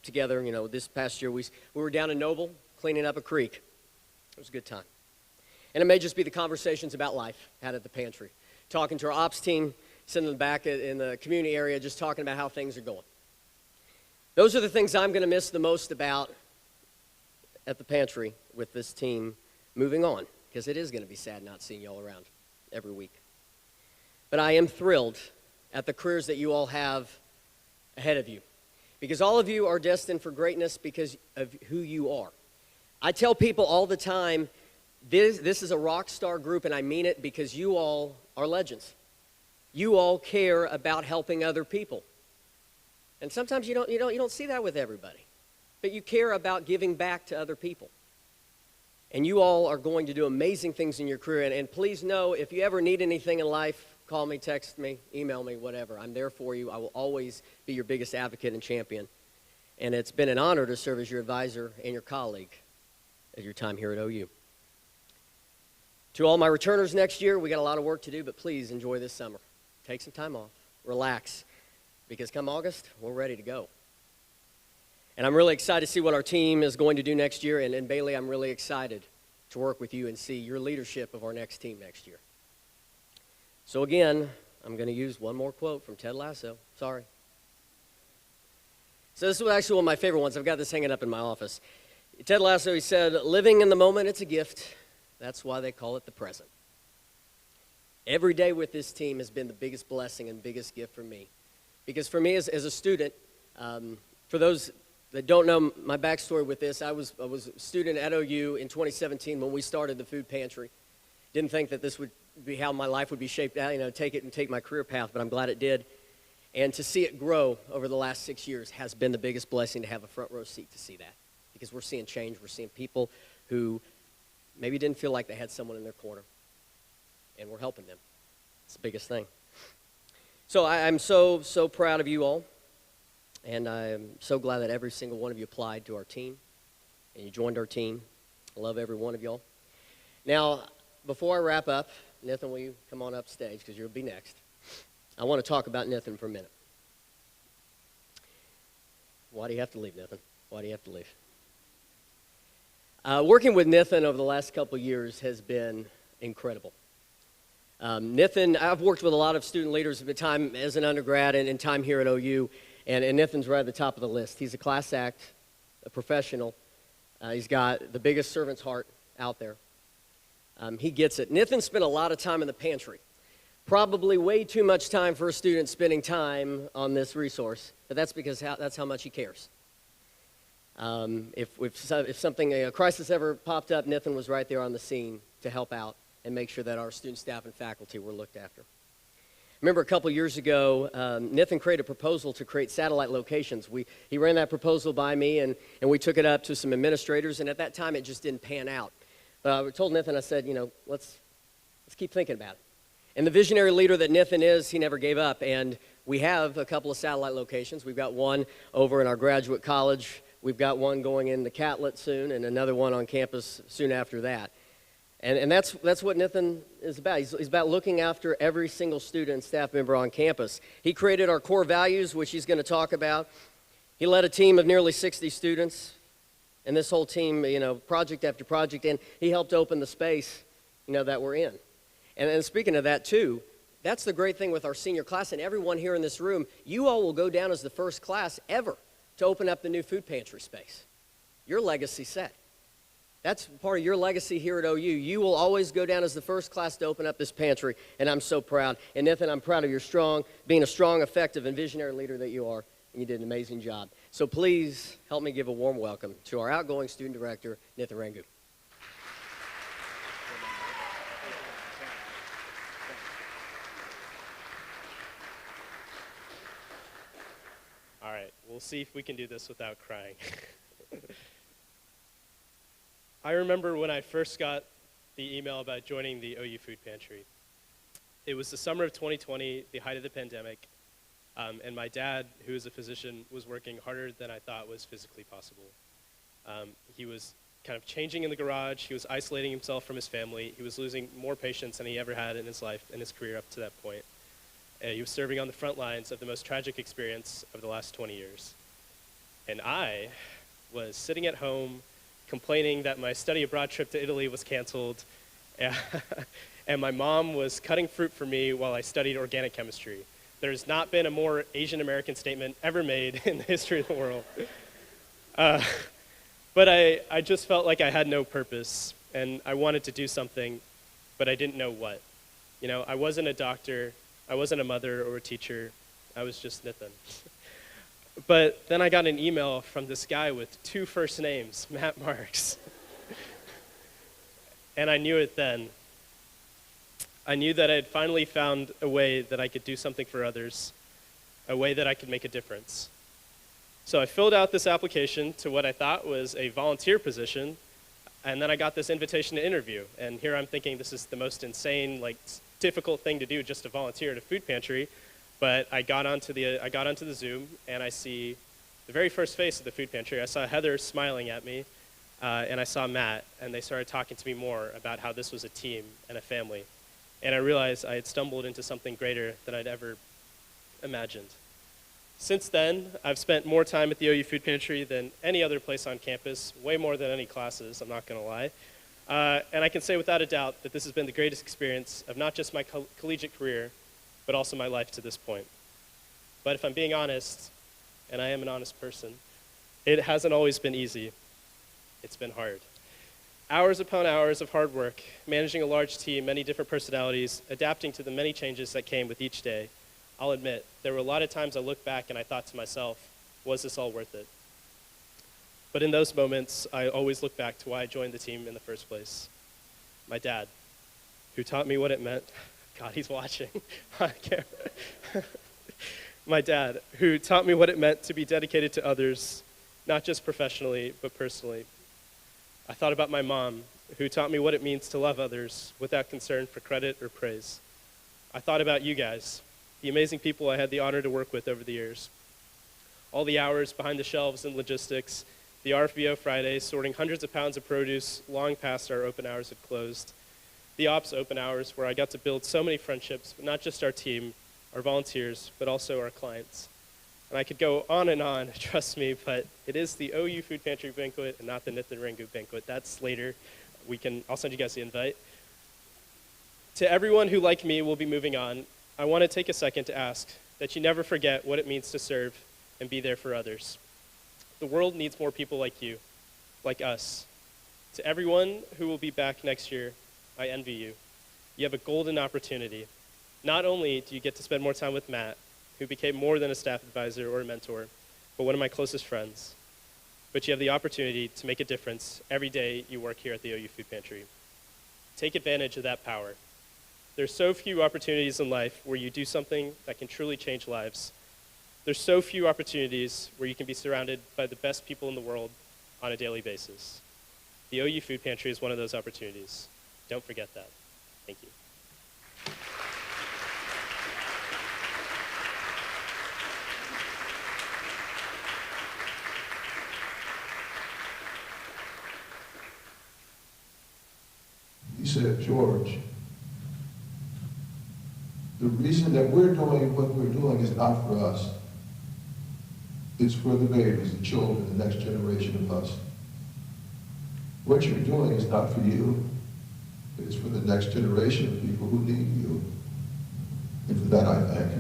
together. You know, this past year we were down in Noble cleaning up a creek. It was a good time. And it may just be the conversations about life had at the pantry. Talking to our ops team, sitting in the back in the community area, just talking about how things are going. Those are the things I'm going to miss the most about at the pantry with this team moving on, because it is going to be sad not seeing y'all around every week. But I am thrilled at the careers that you all have ahead of you, because all of you are destined for greatness because of who you are. I tell people all the time, this is a rock star group, and I mean it because you all are legends. You all care about helping other people. And sometimes you don't see that with everybody. But you care about giving back to other people. And you all are going to do amazing things in your career. And please know, if you ever need anything in life, call me, text me, email me, whatever. I'm there for you. I will always be your biggest advocate and champion. And it's been an honor to serve as your advisor and your colleague at your time here at OU. To all my returners next year, we got a lot of work to do, but please enjoy this summer. Take some time off. Relax. because come August, we're ready to go. And I'm really excited to see what our team is going to do next year. And Bailey, I'm really excited to work with you and see your leadership of our next team next year. So again, I'm going to use one more quote from Ted Lasso. Sorry. So this was actually one of my favorite ones. I've got this hanging up in my office. Ted Lasso, he said, "Living in the moment, it's a gift. That's why they call it the present." Every day with this team has been the biggest blessing and biggest gift for me. Because for me as a student, for those that don't know my backstory with this, I was a student at OU in 2017 when we started the food pantry. Didn't think that this would be how my life would be shaped out, take my career path, but I'm glad it did. And to see it grow over the last 6 years has been the biggest blessing, to have a front row seat to see that. Because we're seeing change. We're seeing people who maybe didn't feel like they had someone in their corner, and we're helping them. It's the biggest thing. So I'm so proud of you all. And I'm so glad that every single one of you applied to our team and you joined our team. I love every one of y'all. Now, before I wrap up, Nathan, will you come on up stage because you'll be next. I want to talk about Nathan for a minute. Why do you have to leave, Nathan? Why do you have to leave? Working with Nathan over the last couple of years has been incredible. Nathan, I've worked with a lot of student leaders at the time as an undergrad and in time here at OU. And Nathan's right at the top of the list. He's a class act, a professional. He's got the biggest servant's heart out there. He gets it. Nathan spent a lot of time in the pantry. Probably way too much time for a student spending time on this resource. But that's because that's how much he cares. If something, a crisis ever popped up, Nathan was right there on the scene to help out and make sure that our student staff and faculty were looked after. Remember a couple years ago, Nathan created a proposal to create satellite locations. He ran that proposal by me, and we took it up to some administrators, and at that time it just didn't pan out. But I told Nathan, I said, let's keep thinking about it. And the visionary leader that Nathan is, he never gave up, and we have a couple of satellite locations. We've got one over in our graduate college. We've got one going in the Catlett soon, and another one on campus soon after that. And that's what Nathan is about. He's about looking after every single student and staff member on campus. He created our core values, which he's going to talk about. He led a team of nearly 60 students, and this whole team, project after project, and he helped open the space, that we're in. And speaking of that, too, that's the great thing with our senior class, and everyone here in this room, you all will go down as the first class ever to open up the new food pantry space. Your legacy set. That's part of your legacy here at OU. You will always go down as the first class to open up this pantry, and I'm so proud. And Nathan, I'm proud of your being a strong, effective, and visionary leader that you are, and you did an amazing job. So please help me give a warm welcome to our outgoing student director, Nathan Rangu. All right, we'll see if we can do this without crying. I remember when I first got the email about joining the OU Food Pantry. It was the summer of 2020, the height of the pandemic, and my dad, who is a physician, was working harder than I thought was physically possible. He was kind of changing in the garage. He was isolating himself from his family. He was losing more patients than he ever had in his life and his career up to that point. He was serving on the front lines of the most tragic experience of the last 20 years. And I was sitting at home complaining that my study abroad trip to Italy was canceled, and my mom was cutting fruit for me while I studied organic chemistry. There's not been a more Asian American statement ever made in the history of the world. But I just felt like I had no purpose, and I wanted to do something, but I didn't know what. I wasn't a doctor, I wasn't a mother or a teacher, I was just Nathan. But then I got an email from this guy with 2 first names, Matt Marks. And I knew it then. I knew that I had finally found a way that I could do something for others, a way that I could make a difference. So I filled out this application to what I thought was a volunteer position, and then I got this invitation to interview. And here I'm thinking this is the most insane, difficult thing to do, just to volunteer at a food pantry. But I got onto the Zoom, and I see the very first face of the food pantry. I saw Heather smiling at me, and I saw Matt, and they started talking to me more about how this was a team and a family. And I realized I had stumbled into something greater than I'd ever imagined. Since then, I've spent more time at the OU Food Pantry than any other place on campus, way more than any classes, I'm not going to lie. And I can say without a doubt that this has been the greatest experience of not just my collegiate career, but also my life to this point. But if I'm being honest, and I am an honest person, it hasn't always been easy. It's been hard. Hours upon hours of hard work, managing a large team, many different personalities, adapting to the many changes that came with each day. I'll admit, there were a lot of times I looked back and I thought to myself, was this all worth it? But in those moments, I always look back to why I joined the team in the first place. My dad, who taught me what it meant. God, he's watching on camera. My dad, who taught me what it meant to be dedicated to others, not just professionally, but personally. I thought about my mom, who taught me what it means to love others without concern for credit or praise. I thought about you guys, the amazing people I had the honor to work with over the years. All the hours behind the shelves and logistics, the RFBO Fridays, sorting hundreds of pounds of produce long past our open hours had closed. The ops open hours, where I got to build so many friendships, but not just our team, our volunteers, but also our clients. And I could go on and on, trust me, but it is the OU Food Pantry Banquet and not the Nithin Rangu Banquet. That's later. I'll send you guys the invite. To everyone who, like me, will be moving on, I want to take a second to ask that you never forget what it means to serve and be there for others. The world needs more people like you, like us. To everyone who will be back next year, I envy you. You have a golden opportunity. Not only do you get to spend more time with Matt, who became more than a staff advisor or a mentor, but one of my closest friends, but you have the opportunity to make a difference every day you work here at the OU Food Pantry. Take advantage of that power. There's so few opportunities in life where you do something that can truly change lives. There's so few opportunities where you can be surrounded by the best people in the world on a daily basis. The OU Food Pantry is one of those opportunities. Don't forget that. Thank you. He said, George, the reason that we're doing what we're doing is not for us. It's for the babies, the children, the next generation of us. What you're doing is not for you. It's for the next generation of people who need you. And for that, I thank you.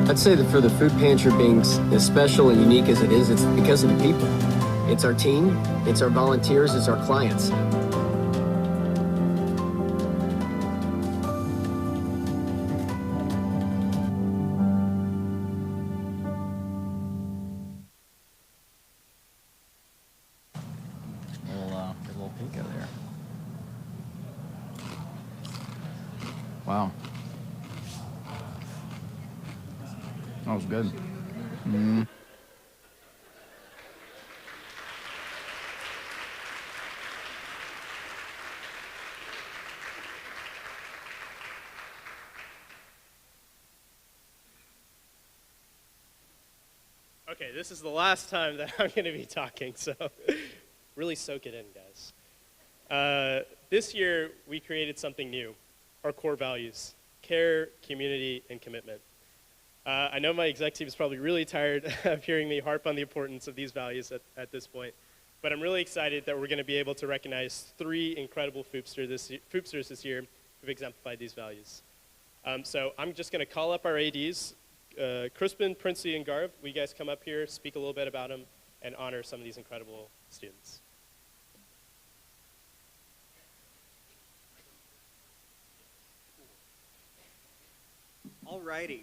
I'd say that for the food pantry being as special and unique as it is, it's because of the people. It's our team, it's our volunteers, it's our clients. Get a little peek out there. Wow. That was good. Okay, this is the last time that I'm going to be talking, so really soak it in, guys. This year, we created something new, our core values: care, community, and commitment. I know my exec team is probably really tired of hearing me harp on the importance of these values at this point, but I'm really excited that we're going to be able to recognize 3 incredible foodsters this year who've exemplified these values. So I'm just going to call up our ADs. Crispin, Princey, and Garv, will you guys come up here, speak a little bit about them, and honor some of these incredible students? Alrighty.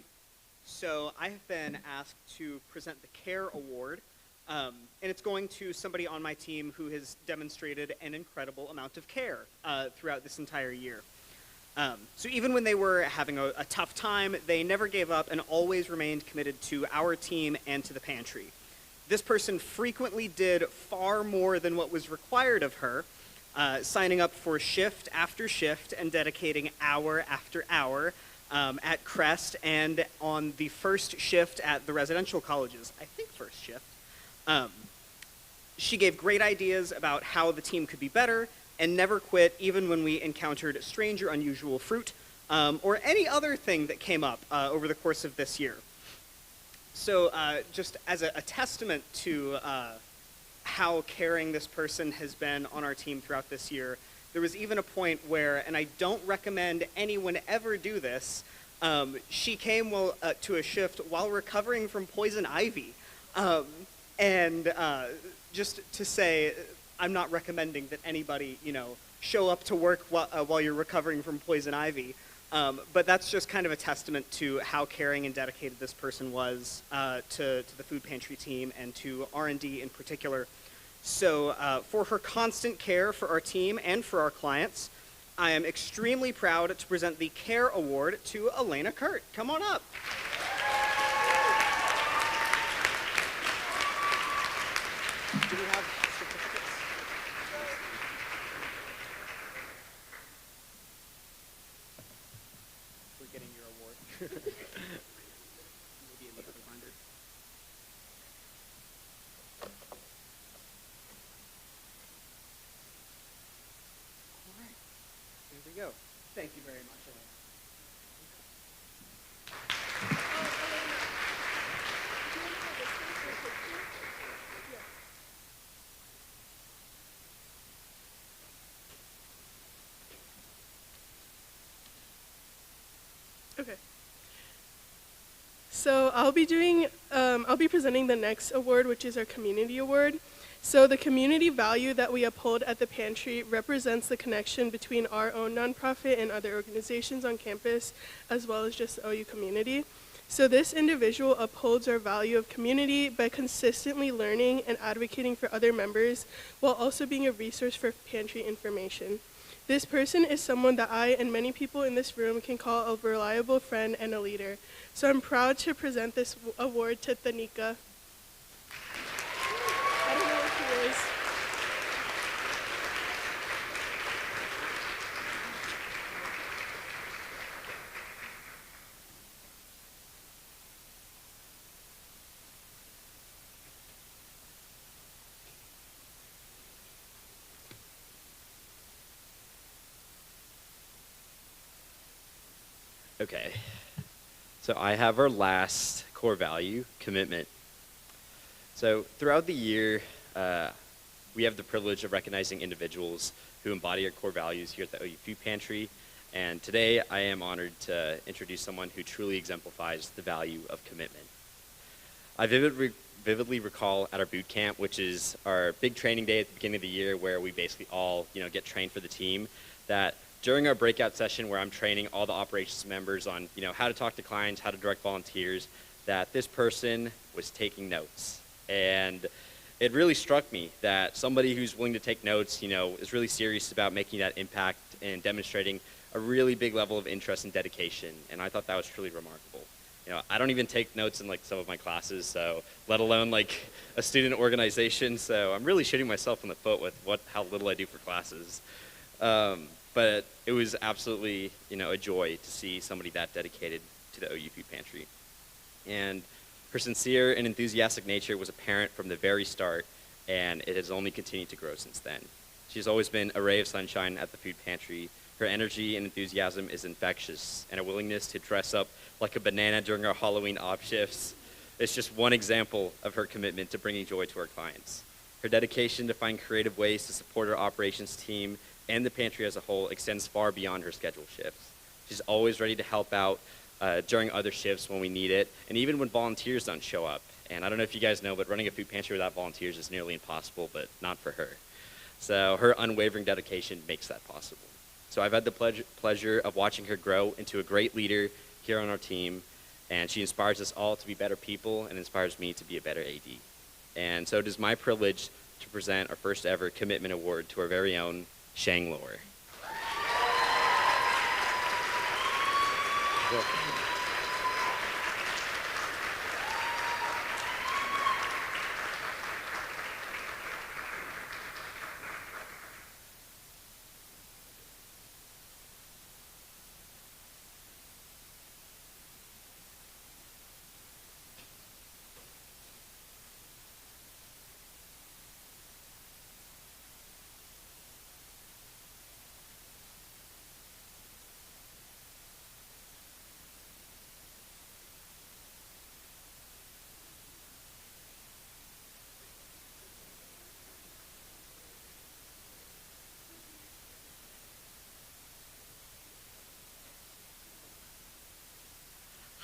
So I have been asked to present the CARE Award, and it's going to somebody on my team who has demonstrated an incredible amount of care throughout this entire year. So even when they were having a tough time, they never gave up and always remained committed to our team and to the pantry. This person frequently did far more than what was required of her, signing up for shift after shift and dedicating hour after hour at Crest and on the first shift at the residential colleges. I think first shift. She gave great ideas about how the team could be better and never quit even when we encountered strange or unusual fruit or any other thing that came up over the course of this year. So just as a testament to how caring this person has been on our team throughout this year, there was even a point where, and I don't recommend anyone ever do this, she came to a shift while recovering from poison ivy. Just to say, I'm not recommending that anybody, show up to work while you're recovering from poison ivy. But that's just kind of a testament to how caring and dedicated this person was to the food pantry team and to R&D in particular. So for her constant care for our team and for our clients, I am extremely proud to present the CARE Award to Elena Kurt. Come on up. Do we have certificates? We're getting your award. Maybe a little reminder. All right. Here we go. Thank you very much, Elena. Okay. So I'll be presenting the next award, which is our community award. So the community value that we uphold at the pantry represents the connection between our own nonprofit and other organizations on campus, as well as just the OU community. So this individual upholds our value of community by consistently learning and advocating for other members, while also being a resource for pantry information. This person is someone that I and many people in this room can call a reliable friend and a leader. So I'm proud to present this award to Tanika. I don't know who she is. Okay, so I have our last core value, commitment. So throughout the year, we have the privilege of recognizing individuals who embody our core values here at the OU Food Pantry, and today I am honored to introduce someone who truly exemplifies the value of commitment. I vividly recall at our boot camp, which is our big training day at the beginning of the year where we basically all get trained for the team, that during our breakout session where I'm training all the operations members on how to talk to clients, how to direct volunteers, that this person was taking notes. And it really struck me that somebody who's willing to take notes, is really serious about making that impact and demonstrating a really big level of interest and dedication. And I thought that was truly remarkable. I don't even take notes in some of my classes, so let alone a student organization. So I'm really shooting myself in the foot with how little I do for classes. But it was absolutely, a joy to see somebody that dedicated to the OU Food Pantry. And her sincere and enthusiastic nature was apparent from the very start, and it has only continued to grow since then. She's always been a ray of sunshine at the food pantry. Her energy and enthusiasm is infectious, and her willingness to dress up like a banana during our Halloween op shifts is just one example of her commitment to bringing joy to our clients. Her dedication to find creative ways to support our operations team and the pantry as a whole extends far beyond her scheduled shifts. She's always ready to help out during other shifts when we need it, and even when volunteers don't show up. And I don't know if you guys know, but running a food pantry without volunteers is nearly impossible, but not for her. So her unwavering dedication makes that possible. So I've had the pleasure of watching her grow into a great leader here on our team, and she inspires us all to be better people and inspires me to be a better AD. And so it is my privilege to present our first ever commitment award to our very own Shang Lohr.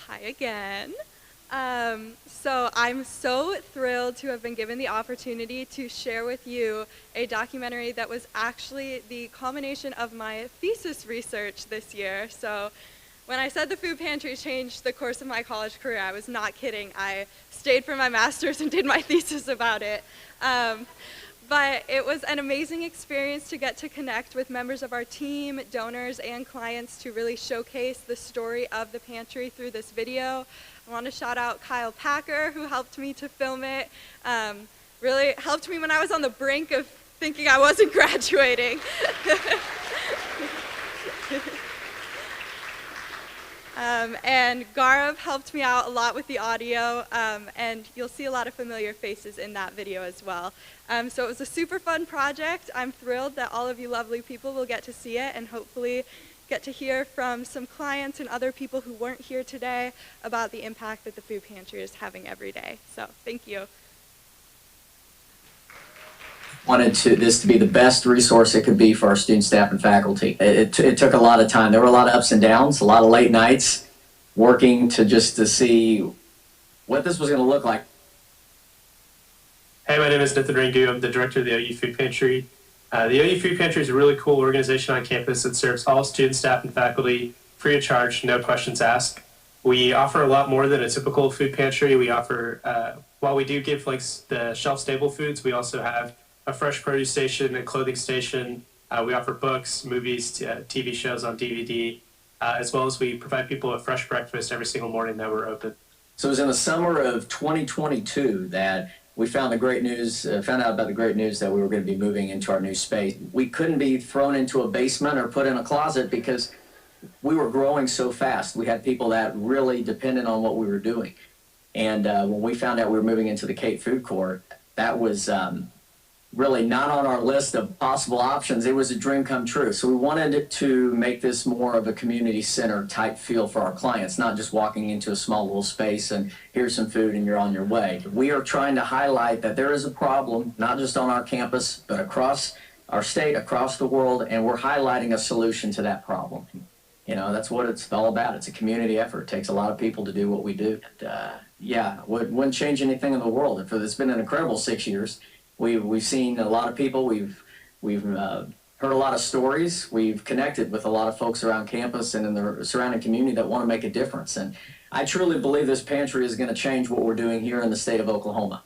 Hi again. So I'm so thrilled to have been given the opportunity to share with you a documentary that was actually the culmination of my thesis research this year. So when I said the food pantry changed the course of my college career, I was not kidding. I stayed for my master's and did my thesis about it. But it was an amazing experience to get to connect with members of our team, donors, and clients to really showcase the story of the pantry through this video. I want to shout out Kyle Packer, who helped me to film it. Really helped me when I was on the brink of thinking I wasn't graduating. And Gaurav helped me out a lot with the audio, and you'll see a lot of familiar faces in that video as well. So it was a super fun project. I'm thrilled that all of you lovely people will get to see it and hopefully get to hear from some clients and other people who weren't here today about the impact that the food pantry is having every day. So thank you. Wanted this to be the best resource it could be for our student, staff, and faculty. It took a lot of time. There were a lot of ups and downs, a lot of late nights, working to see what this was going to look like. Hey, my name is Nathan Ringu. I'm the director of the OU Food Pantry. The OU Food Pantry is a really cool organization on campus that serves all students, staff, and faculty free of charge, no questions asked. We offer a lot more than a typical food pantry. We offer, while we do give like the shelf-stable foods, we also have a fresh produce station, a clothing station. We offer books, movies, TV shows on DVD, as well as we provide people a fresh breakfast every single morning that we're open. So it was in the summer of 2022 that we found out about the great news that we were going to be moving into our new space. We couldn't be thrown into a basement or put in a closet because we were growing so fast. We had people that really depended on what we were doing. And when we found out we were moving into the Cape Food Court, that was really not on our list of possible options. It was a dream come true. So we wanted to make this more of a community center type feel for our clients, not just walking into a small little space and here's some food and you're on your way. We are trying to highlight that there is a problem, not just on our campus, but across our state, across the world, and we're highlighting a solution to that problem. You know, that's what it's all about. It's a community effort. It takes a lot of people to do what we do. And, yeah, wouldn't change anything in the world. It's been an incredible 6 years. We've seen a lot of people. We've heard a lot of stories. We've connected with a lot of folks around campus and in the surrounding community that want to make a difference. And I truly believe this pantry is going to change what we're doing here in the state of Oklahoma.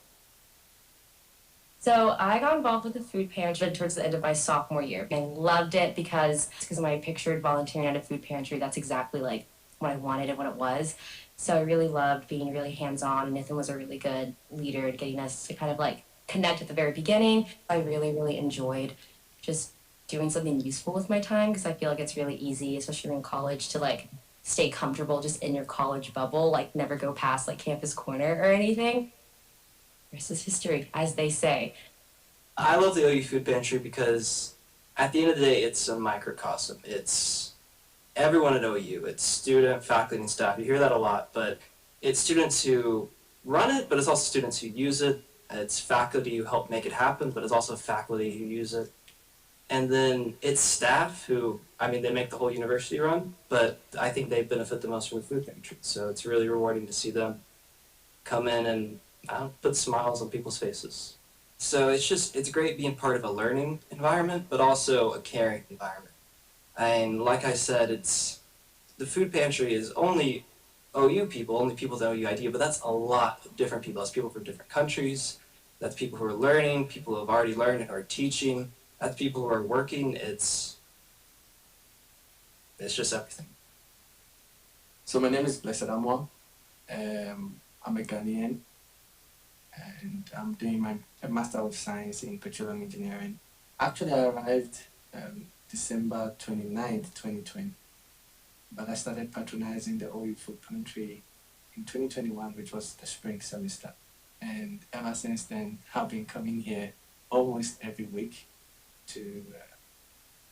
So I got involved with the food pantry towards the end of my sophomore year and loved it because when I pictured volunteering at a food pantry, that's exactly like what I wanted and what it was. So I really loved being really hands-on. Nathan was a really good leader at getting us to kind of like connect at the very beginning. I really, really enjoyed just doing something useful with my time because I feel like it's really easy, especially in college, to like stay comfortable just in your college bubble, like never go past like campus corner or anything. The rest is history, as they say. I love the OU Food Pantry because at the end of the day, it's a microcosm. It's everyone at OU. It's student, faculty, and staff. You hear that a lot, but it's students who run it, but it's also students who use it. It's faculty who help make it happen, but it's also faculty who use it. And then it's staff who, I mean, they make the whole university run, but I think they benefit the most from the food pantry. So it's really rewarding to see them come in and put smiles on people's faces. So it's great being part of a learning environment, but also a caring environment. And like I said, the food pantry is only OU people, only people that OU idea, but that's a lot of different people. That's people from different countries. That's people who are learning, people who have already learned and are teaching. That's people who are working. It's just everything. So my name is Blessed Amwa. I'm a Ghanaian, and I'm doing my Master of Science in Petroleum Engineering. Actually, I arrived December 29th, 2020, but I started patronizing the OU Food Pantry in 2021, which was the spring semester. And ever since then, I've been coming here almost every week to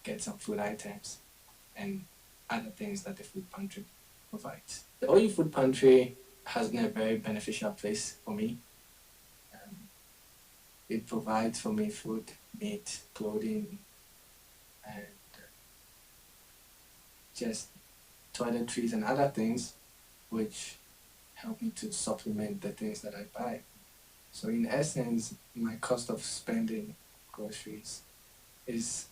get some food items and other things that the food pantry provides. The OU Food Pantry has been a very beneficial place for me. It provides for me food, meat, clothing, and just toiletries and other things which help me to supplement the things that I buy. So in essence, my cost of spending groceries is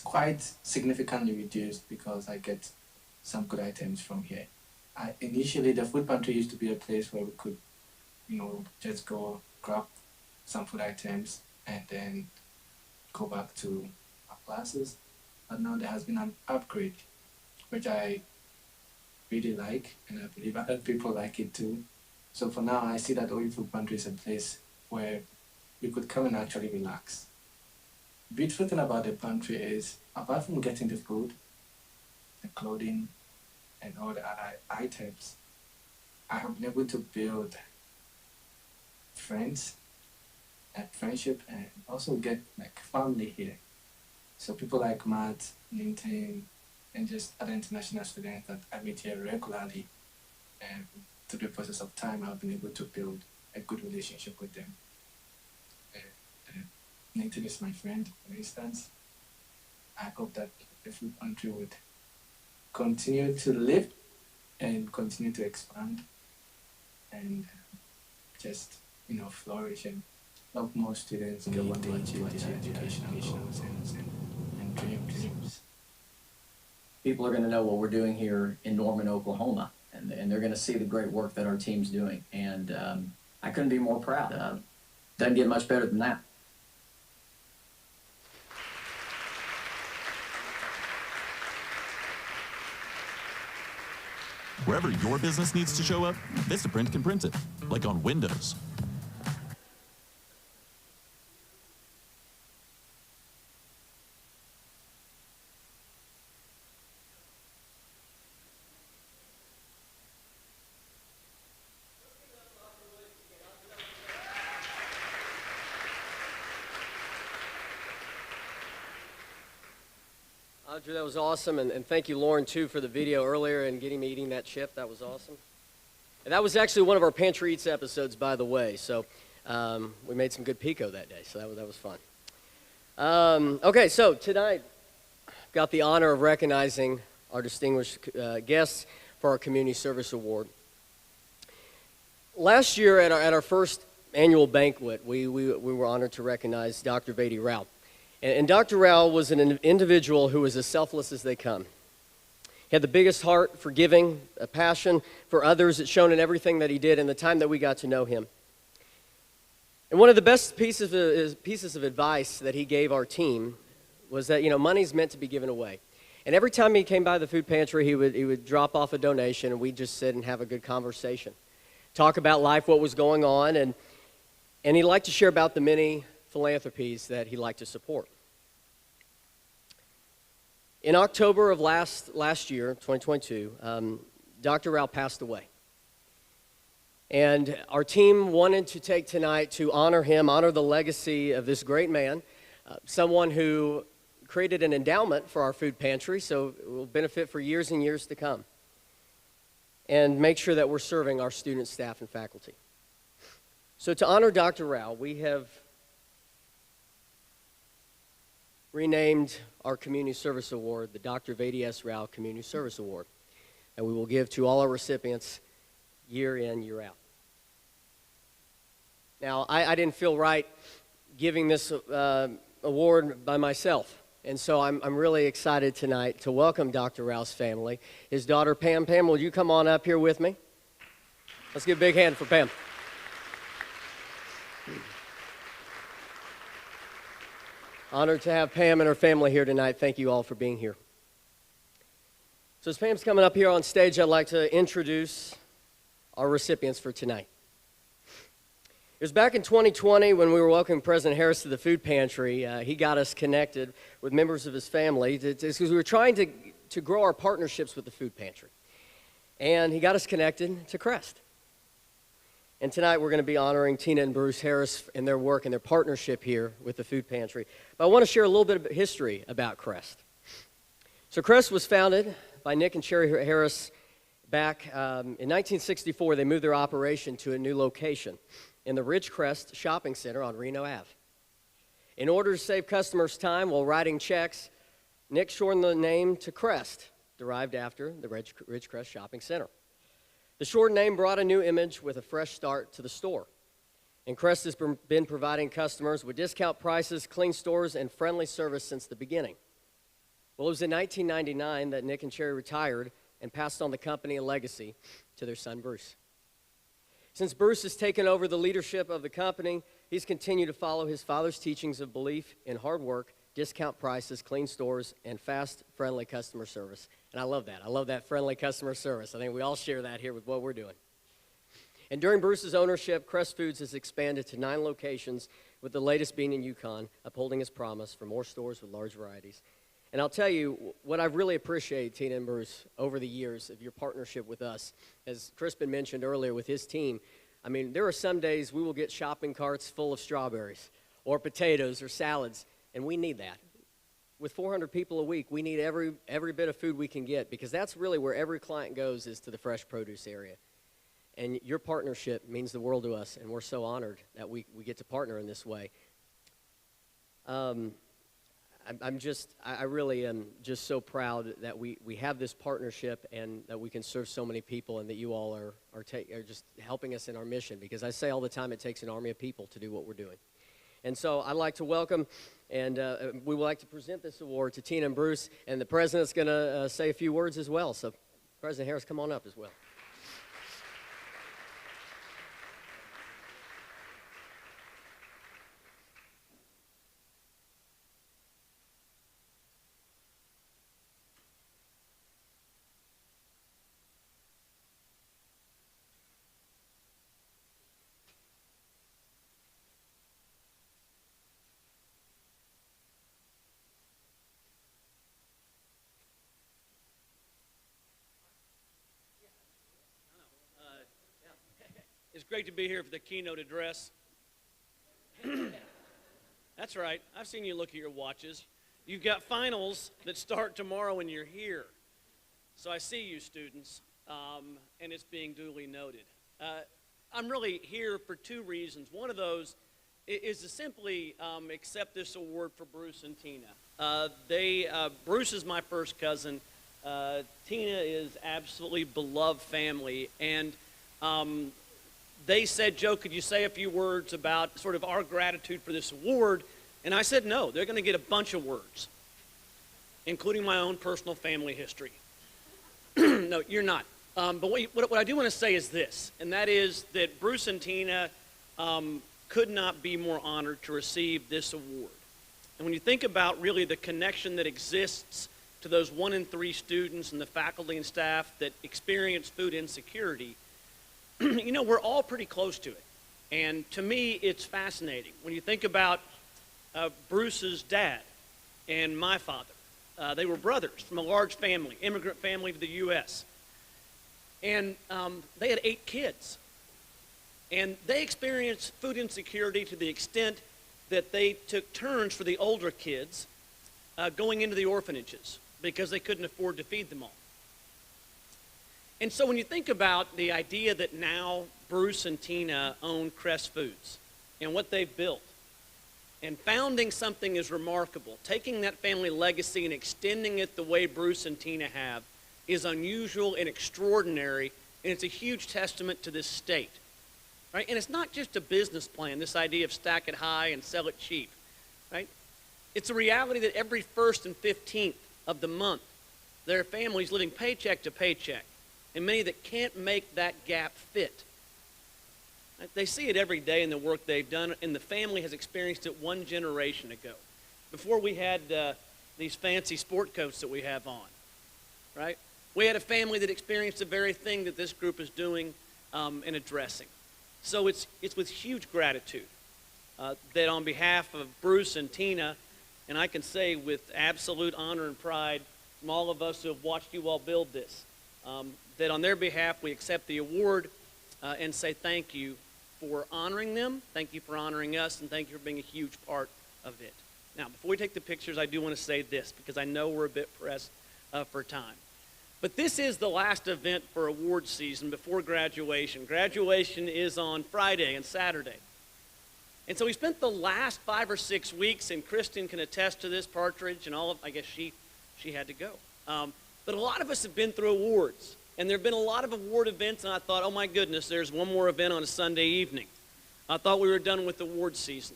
quite significantly reduced because I get some good items from here. Initially, the food pantry used to be a place where we could, just go grab some food items and then go back to our classes. But now there has been an upgrade, which I really like, and I believe other people like it too. So for now, I see that OU Food Pantry is a place where we could come and actually relax. The beautiful thing about the pantry is, apart from getting the food, the clothing, and all the other items, I have been able to build friends and friendship, and also get like family here. So people like Matt, Linton, and just other international students that I meet here regularly, and through the process of time, I've been able to build a good relationship with them. Linton is my friend, for instance. I hope that the food pantry would continue to live and continue to expand and just, flourish and help more students get what they achieve their educational goals and dreams. People are going to know what we're doing here in Norman, Oklahoma, and they're going to see the great work that our team's doing. And I couldn't be more proud. Doesn't get much better than that. Wherever your business needs to show up, Vistaprint can print it, like on Windows. Audrey, that was awesome, and thank you, Lauren, too, for the video earlier and getting me eating that chip. That was awesome. And that was actually one of our Pantry Eats episodes, by the way, so we made some good pico that day, so that was fun. Okay, so tonight, got the honor of recognizing our distinguished guests for our Community Service Award. Last year at our first annual banquet, we were honored to recognize Dr. Vedi Rao. And Dr. Rao was an individual who was as selfless as they come. He had the biggest heart for giving, a passion for others. It's shown in everything that he did in the time that we got to know him. And one of the best pieces of advice that he gave our team was that, money's meant to be given away. And every time he came by the food pantry, he would drop off a donation, and we'd just sit and have a good conversation. Talk about life, what was going on, and he liked to share about the many philanthropies that he liked to support. In October of last year, 2022, Dr. Rao passed away. And our team wanted to take tonight to honor him, honor the legacy of this great man, someone who created an endowment for our food pantry, so it will benefit for years and years to come, and make sure that we're serving our students, staff, and faculty. So to honor Dr. Rao, we have renamed our Community Service Award the Dr. V.D.S. Rao Community Service Award, and we will give to all our recipients year in, year out. Now, I didn't feel right giving this award by myself, and so I'm really excited tonight to welcome Dr. Rao's family. His daughter, Pam. Pam, will you come on up here with me? Let's give a big hand for Pam. Honored to have Pam and her family here tonight. Thank you all for being here. So as Pam's coming up here on stage, I'd like to introduce our recipients for tonight. It was back in 2020 when we were welcoming President Harris to the food pantry. He got us connected with members of his family because we were trying to grow our partnerships with the food pantry. And he got us connected to Crest. And tonight we're going to be honoring Tina and Bruce Harris and their work and their partnership here with the food pantry. But I want to share a little bit of history about Crest. So Crest was founded by Nick and Sherry Harris back in 1964. They moved their operation to a new location in the Ridgecrest Shopping Center on Reno Ave. In order to save customers time while writing checks, Nick shortened the name to Crest, derived after the Ridgecrest Shopping Center. The short name brought a new image with a fresh start to the store. And Crest has been providing customers with discount prices, clean stores, and friendly service since the beginning. Well, it was in 1999 that Nick and Sherry retired and passed on the company and legacy to their son, Bruce. Since Bruce has taken over the leadership of the company, he's continued to follow his father's teachings of belief in hard work, discount prices, clean stores, and fast, friendly customer service. And I love that. I love that friendly customer service. I think we all share that here with what we're doing. And during Bruce's ownership, Crest Foods has expanded to 9 locations, with the latest being in Yukon, upholding his promise for more stores with large varieties. And I'll tell you, what I've really appreciated, Tina and Bruce, over the years of your partnership with us, as Crispin mentioned earlier with his team, I mean, there are some days we will get shopping carts full of strawberries or potatoes or salads, and we need that. With 400 people a week, we need every bit of food we can get, because that's really where every client goes, is to the fresh produce area. And your partnership means the world to us, and we're so honored that we get to partner in this way. I really am just so proud that we have this partnership and that we can serve so many people, and that you all are just helping us in our mission, because I say all the time it takes an army of people to do what we're doing. And so I'd like to welcome, and we would like to present this award to Tina and Bruce, and the President's going to say a few words as well. So President Harris, come on up as well. It's great to be here for the keynote address. That's right. I've seen you look at your watches. You've got finals that start tomorrow and you're here. So I see you, students, and it's being duly noted. I'm really here for 2 reasons. One of those is to simply accept this award for Bruce and Tina. Bruce is my first cousin. Tina is absolutely beloved family, and they said, Joe, could you say a few words about sort of our gratitude for this award? And I said, no, they're going to get a bunch of words, including my own personal family history. No, you're not. But what I do want to say is this, and that is that Bruce and Tina could not be more honored to receive this award. And when you think about really the connection that exists to those 1 in 3 students and the faculty and staff that experience food insecurity, you know, we're all pretty close to it. And to me, it's fascinating. When you think about Bruce's dad and my father, they were brothers from a large family, immigrant family to the U.S. And they had 8 kids. And they experienced food insecurity to the extent that they took turns for the older kids going into the orphanages because they couldn't afford to feed them all. And so when you think about the idea that now Bruce and Tina own Crest Foods and what they've built, And founding something is remarkable. Taking that family legacy and extending it the way Bruce and Tina have is unusual and extraordinary, and it's a huge testament to this state. Right? And it's not just a business plan, this idea of stack it high and sell it cheap. Right? It's a reality that every 1st and 15th of the month, there are families living paycheck to paycheck, and many that can't make that gap fit. Right? They see it every day in the work they've done, and the family has experienced it one generation ago. Before we had these fancy sport coats that we have on, right? We had a family that experienced the very thing that this group is doing and addressing. So it's with huge gratitude that on behalf of Bruce and Tina, and I can say with absolute honor and pride from all of us who have watched you all build this, that on their behalf we accept the award and say thank you for honoring them, thank you for honoring us, and thank you for being a huge part of it. Now, before we take the pictures, I do want to say this, because I know we're a bit pressed for time. But this is the last event for award season before graduation. Graduation is on Friday and Saturday. And so we spent the last 5 or 6 weeks, and Kristen can attest to this, Partridge, and all of, I guess she had to go. But a lot of us have been through awards, and there have been a lot of award events, and I thought, oh my goodness, there's one more event on a Sunday evening. I thought we were done with award season.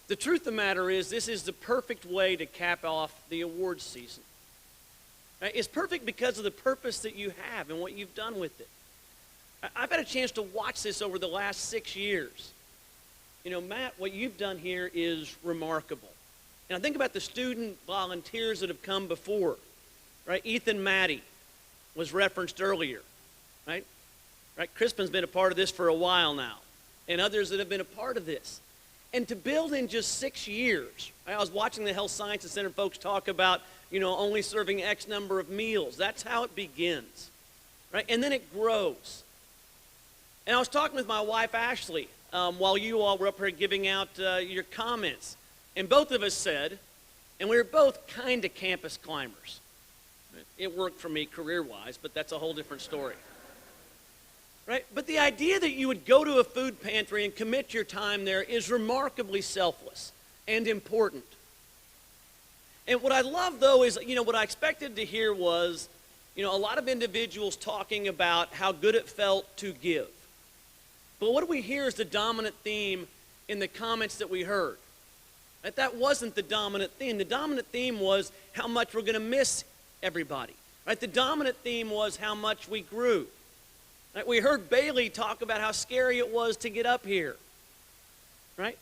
The truth of the matter is, this is the perfect way to cap off the award season. Right? It's perfect because of the purpose that you have and what you've done with it. I've had a chance to watch this over the last 6 years. You know, Matt, what you've done here is remarkable. And I think about the student volunteers that have come before, right? Ethan Maddie was referenced earlier, right? Right? Crispin's been a part of this for a while now, and others that have been a part of this. And to build in just 6 years, I was watching the Health Sciences Center folks talk about, you know, only serving X number of meals. That's how it begins, right? And then it grows. And I was talking with my wife, Ashley, while you all were up here giving out your comments. And both of us said, and we were both kind of campus climbers. It worked for me career-wise, but that's a whole different story. Right? But the idea that you would go to a food pantry and commit your time there is remarkably selfless and important. And what I love, though, is, you know, what I expected to hear was, you know, a lot of individuals talking about how good it felt to give. But what do we hear is the dominant theme in the comments that we heard? That wasn't the dominant theme. The dominant theme was how much we're going to miss everybody. Right? The dominant theme was how much we grew. Right? We heard Bailey talk about how scary it was to get up here. Right?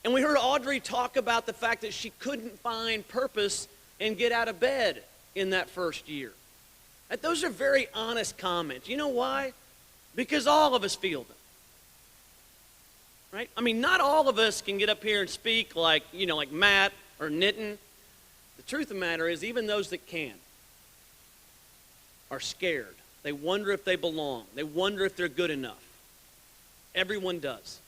And we heard Audrey talk about the fact that she couldn't find purpose and get out of bed in that first year. Right? Those are very honest comments. You know why? Because all of us feel them. Right? I mean, not all of us can get up here and speak like, you know, like Matt or Nitin. The truth of the matter is, even those that can are scared. They wonder if they belong. They wonder if they're good enough. Everyone does.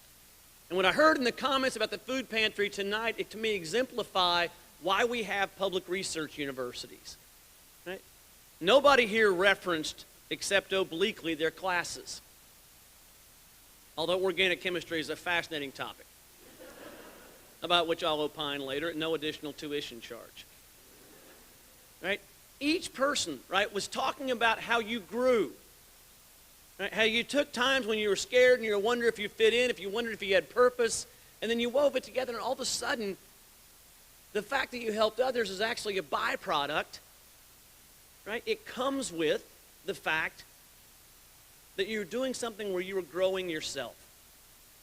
And what I heard in the comments about the food pantry tonight, it to me exemplify why we have public research universities. Right? Nobody here referenced, except obliquely, their classes. Although organic chemistry is a fascinating topic, about which I'll opine later at no additional tuition charge. Right? Each person, right, was talking about how you grew. Right? How you took times when you were scared and you were wondering if you fit in, if you wondered if you had purpose, and then you wove it together, and all of a sudden, the fact that you helped others is actually a byproduct. Right? It comes with the fact that you're doing something where you were growing yourself.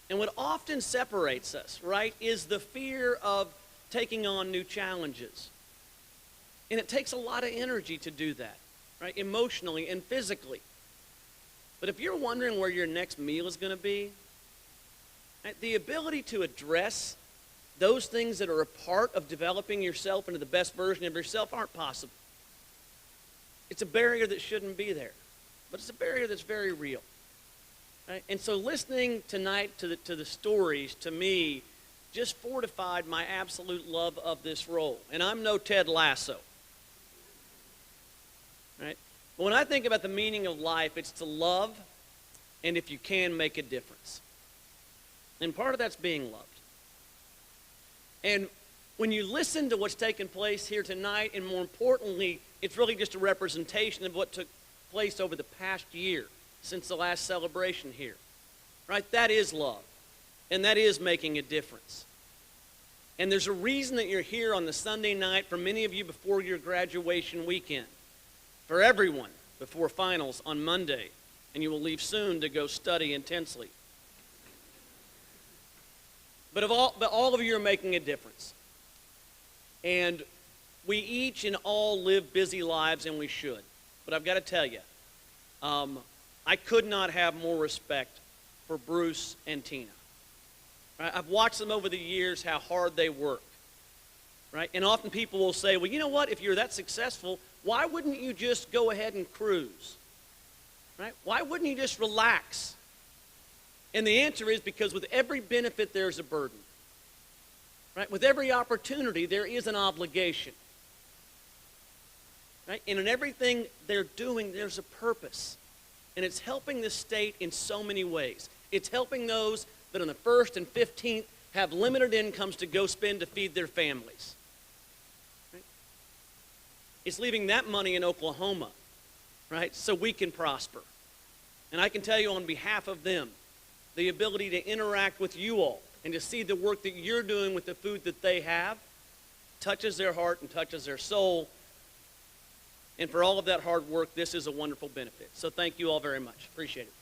And what often separates us, right, is the fear of taking on new challenges. And it takes a lot of energy to do that, right, emotionally and physically. But if you're wondering where your next meal is going to be, right, the ability to address those things that are a part of developing yourself into the best version of yourself aren't possible. It's a barrier that shouldn't be there. But it's a barrier that's very real. Right? And so listening tonight to the stories, to me, just fortified my absolute love of this role. And I'm no Ted Lasso. Right? But when I think about the meaning of life, it's to love, and if you can, make a difference. And part of that's being loved. And when you listen to what's taken place here tonight, and more importantly, it's really just a representation of what took place over the past year since the last celebration here, right? That is love, and that is making a difference. And there's a reason that you're here on the Sunday night, for many of you before your graduation weekend, for everyone before finals on Monday, and you will leave soon to go study intensely. But all of you are making a difference. And we each and all live busy lives, and we should. But I've got to tell you, I could not have more respect for Bruce and Tina. Right? I've watched them over the years, how hard they work. Right? And often people will say, well, you know what? If you're that successful, why wouldn't you just go ahead and cruise? Right? Why wouldn't you just relax? And the answer is because with every benefit, there's a burden. Right? With every opportunity, there is an obligation. Right? And in everything they're doing, there's a purpose. And it's helping the state in so many ways. It's helping those that on the 1st and 15th have limited incomes to go spend to feed their families. Right? It's leaving that money in Oklahoma, right, so we can prosper. And I can tell you on behalf of them, the ability to interact with you all and to see the work that you're doing with the food that they have touches their heart and touches their soul. And for all of that hard work, this is a wonderful benefit. So thank you all very much. Appreciate it.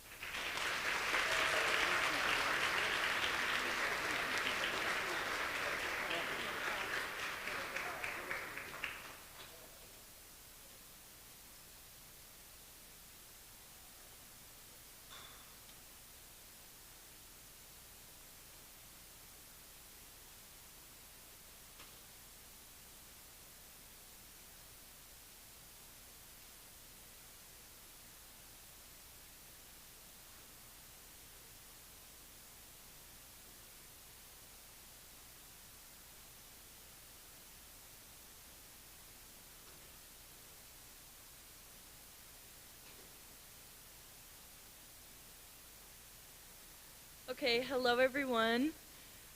Okay, hello everyone.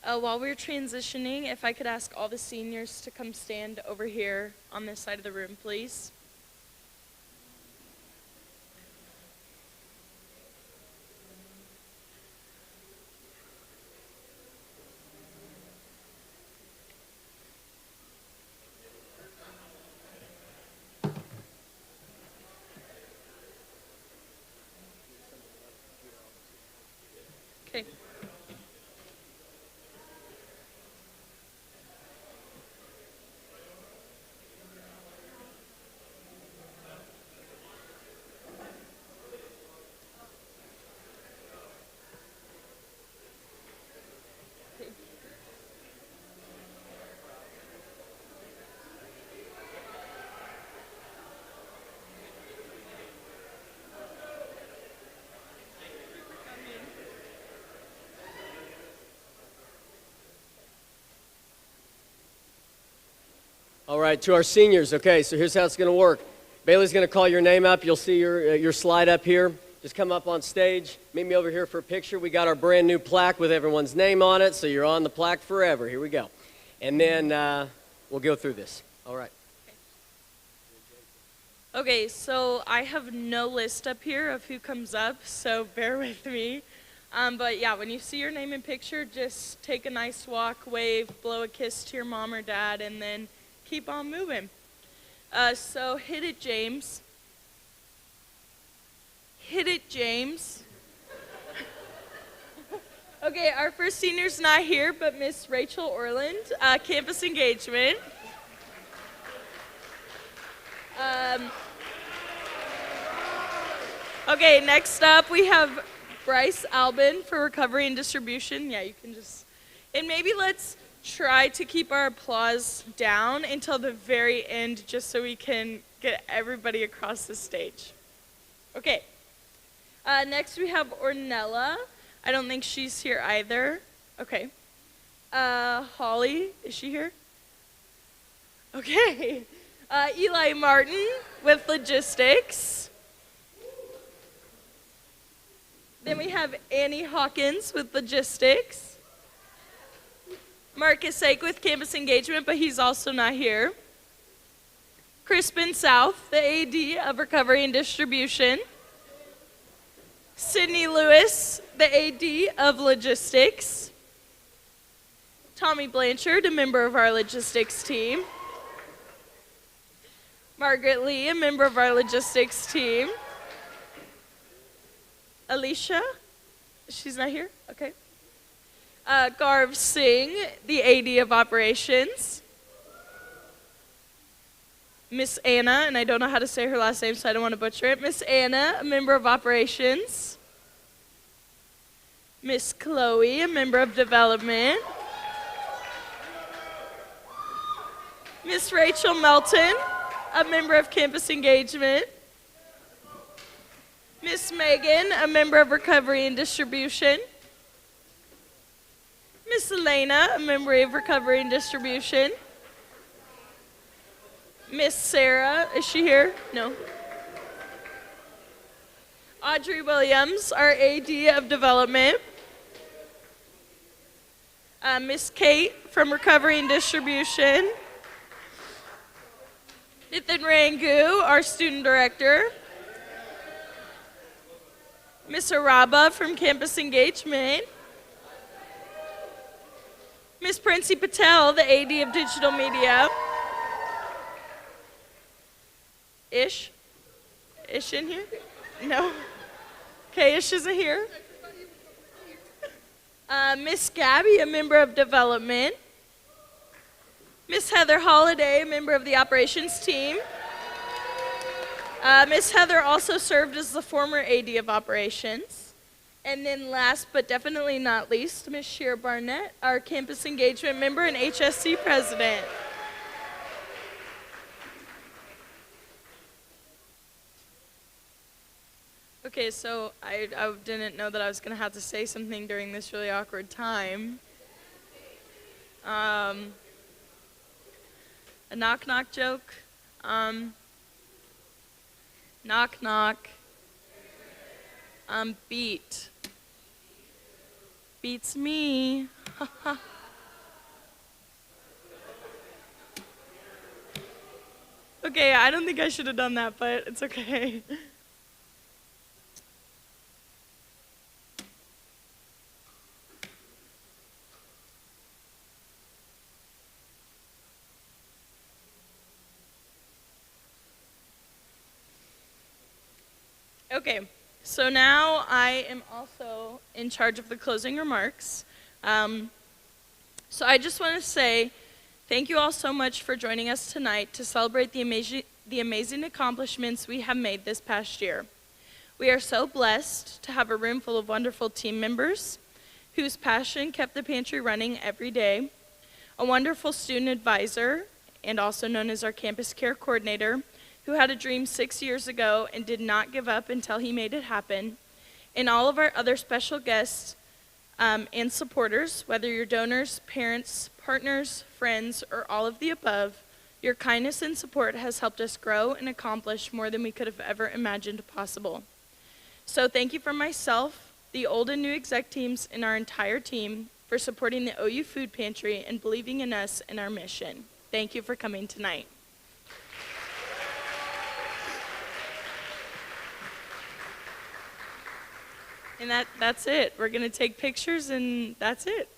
While we're transitioning, if I could ask all the seniors to come stand over here on this side of the room, please. Okay. All right, to our seniors, okay, so here's how it's going to work. Bailey's going to call your name up. You'll see your slide up here. Just come up on stage. Meet me over here for a picture. We got our brand new plaque with everyone's name on it, so you're on the plaque forever. Here we go. And then we'll go through this. All right. Okay, so I have no list up here of who comes up, so bear with me. But yeah, when you see your name and picture, just take a nice walk, wave, blow a kiss to your mom or dad, and then keep on moving. So hit it, James. Hit it, James. Okay, our first senior's not here, but Miss Rachel Orland, campus engagement. Okay, next up we have Bryce Albin for recovery and distribution. Yeah, you can just, and maybe let's try to keep our applause down until the very end just so we can get everybody across the stage. Okay. Next we have Ornella. I don't think she's here either. Okay. Holly, is she here? Okay. Eli Martin with logistics. Then we have Annie Hawkins with logistics. Marcus Sake with Campus Engagement, but he's also not here. Crispin South, the AD of Recovery and Distribution. Sydney Lewis, the AD of Logistics. Tommy Blanchard, a member of our logistics team. Margaret Lee, a member of our logistics team. Alicia, she's not here? Okay. Garv Singh, the AD of Operations. Miss Anna, and I don't know how to say her last name, so I don't want to butcher it. Miss Anna, a member of Operations. Miss Chloe, a member of Development. Miss Rachel Melton, a member of Campus Engagement. Miss Megan, a member of Recovery and Distribution. Miss Elena, a member of Recovery and Distribution. Miss Sarah, is she here? No. Audrey Williams, our AD of Development. Miss Kate from Recovery and Distribution. Nathan Rangu, our Student Director. Miss Araba from Campus Engagement. Miss Princy Patel, the AD of Digital Media. Ish? Ish in here? No. Okay, Ish isn't here. Miss Gabby, a member of Development. Miss Heather Holliday, a member of the Operations team. Miss Heather also served as the former AD of Operations. And then last but definitely not least, Miss Sheer Barnett, our Campus Engagement member and HSC president. Okay, so I didn't know that I was going to have to say something during this really awkward time. A knock-knock joke. Knock-knock. Beat. Beats me. Okay, I don't think I should have done that, but it's okay. Okay, so now I am also in charge of the closing remarks. So I just want to say thank you all so much for joining us tonight to celebrate the amazing accomplishments we have made this past year. We are so blessed to have a room full of wonderful team members whose passion kept the pantry running every day, a wonderful student advisor, and also known as our campus care coordinator, who had a dream 6 years ago and did not give up until he made it happen, and all of our other special guests and supporters, whether you're donors, parents, partners, friends, or all of the above. Your kindness and support has helped us grow and accomplish more than we could have ever imagined possible. So thank you from myself, the old and new exec teams, and our entire team for supporting the OU Food Pantry and believing in us and our mission. Thank you for coming tonight. And that's it. We're going to take pictures, and that's it.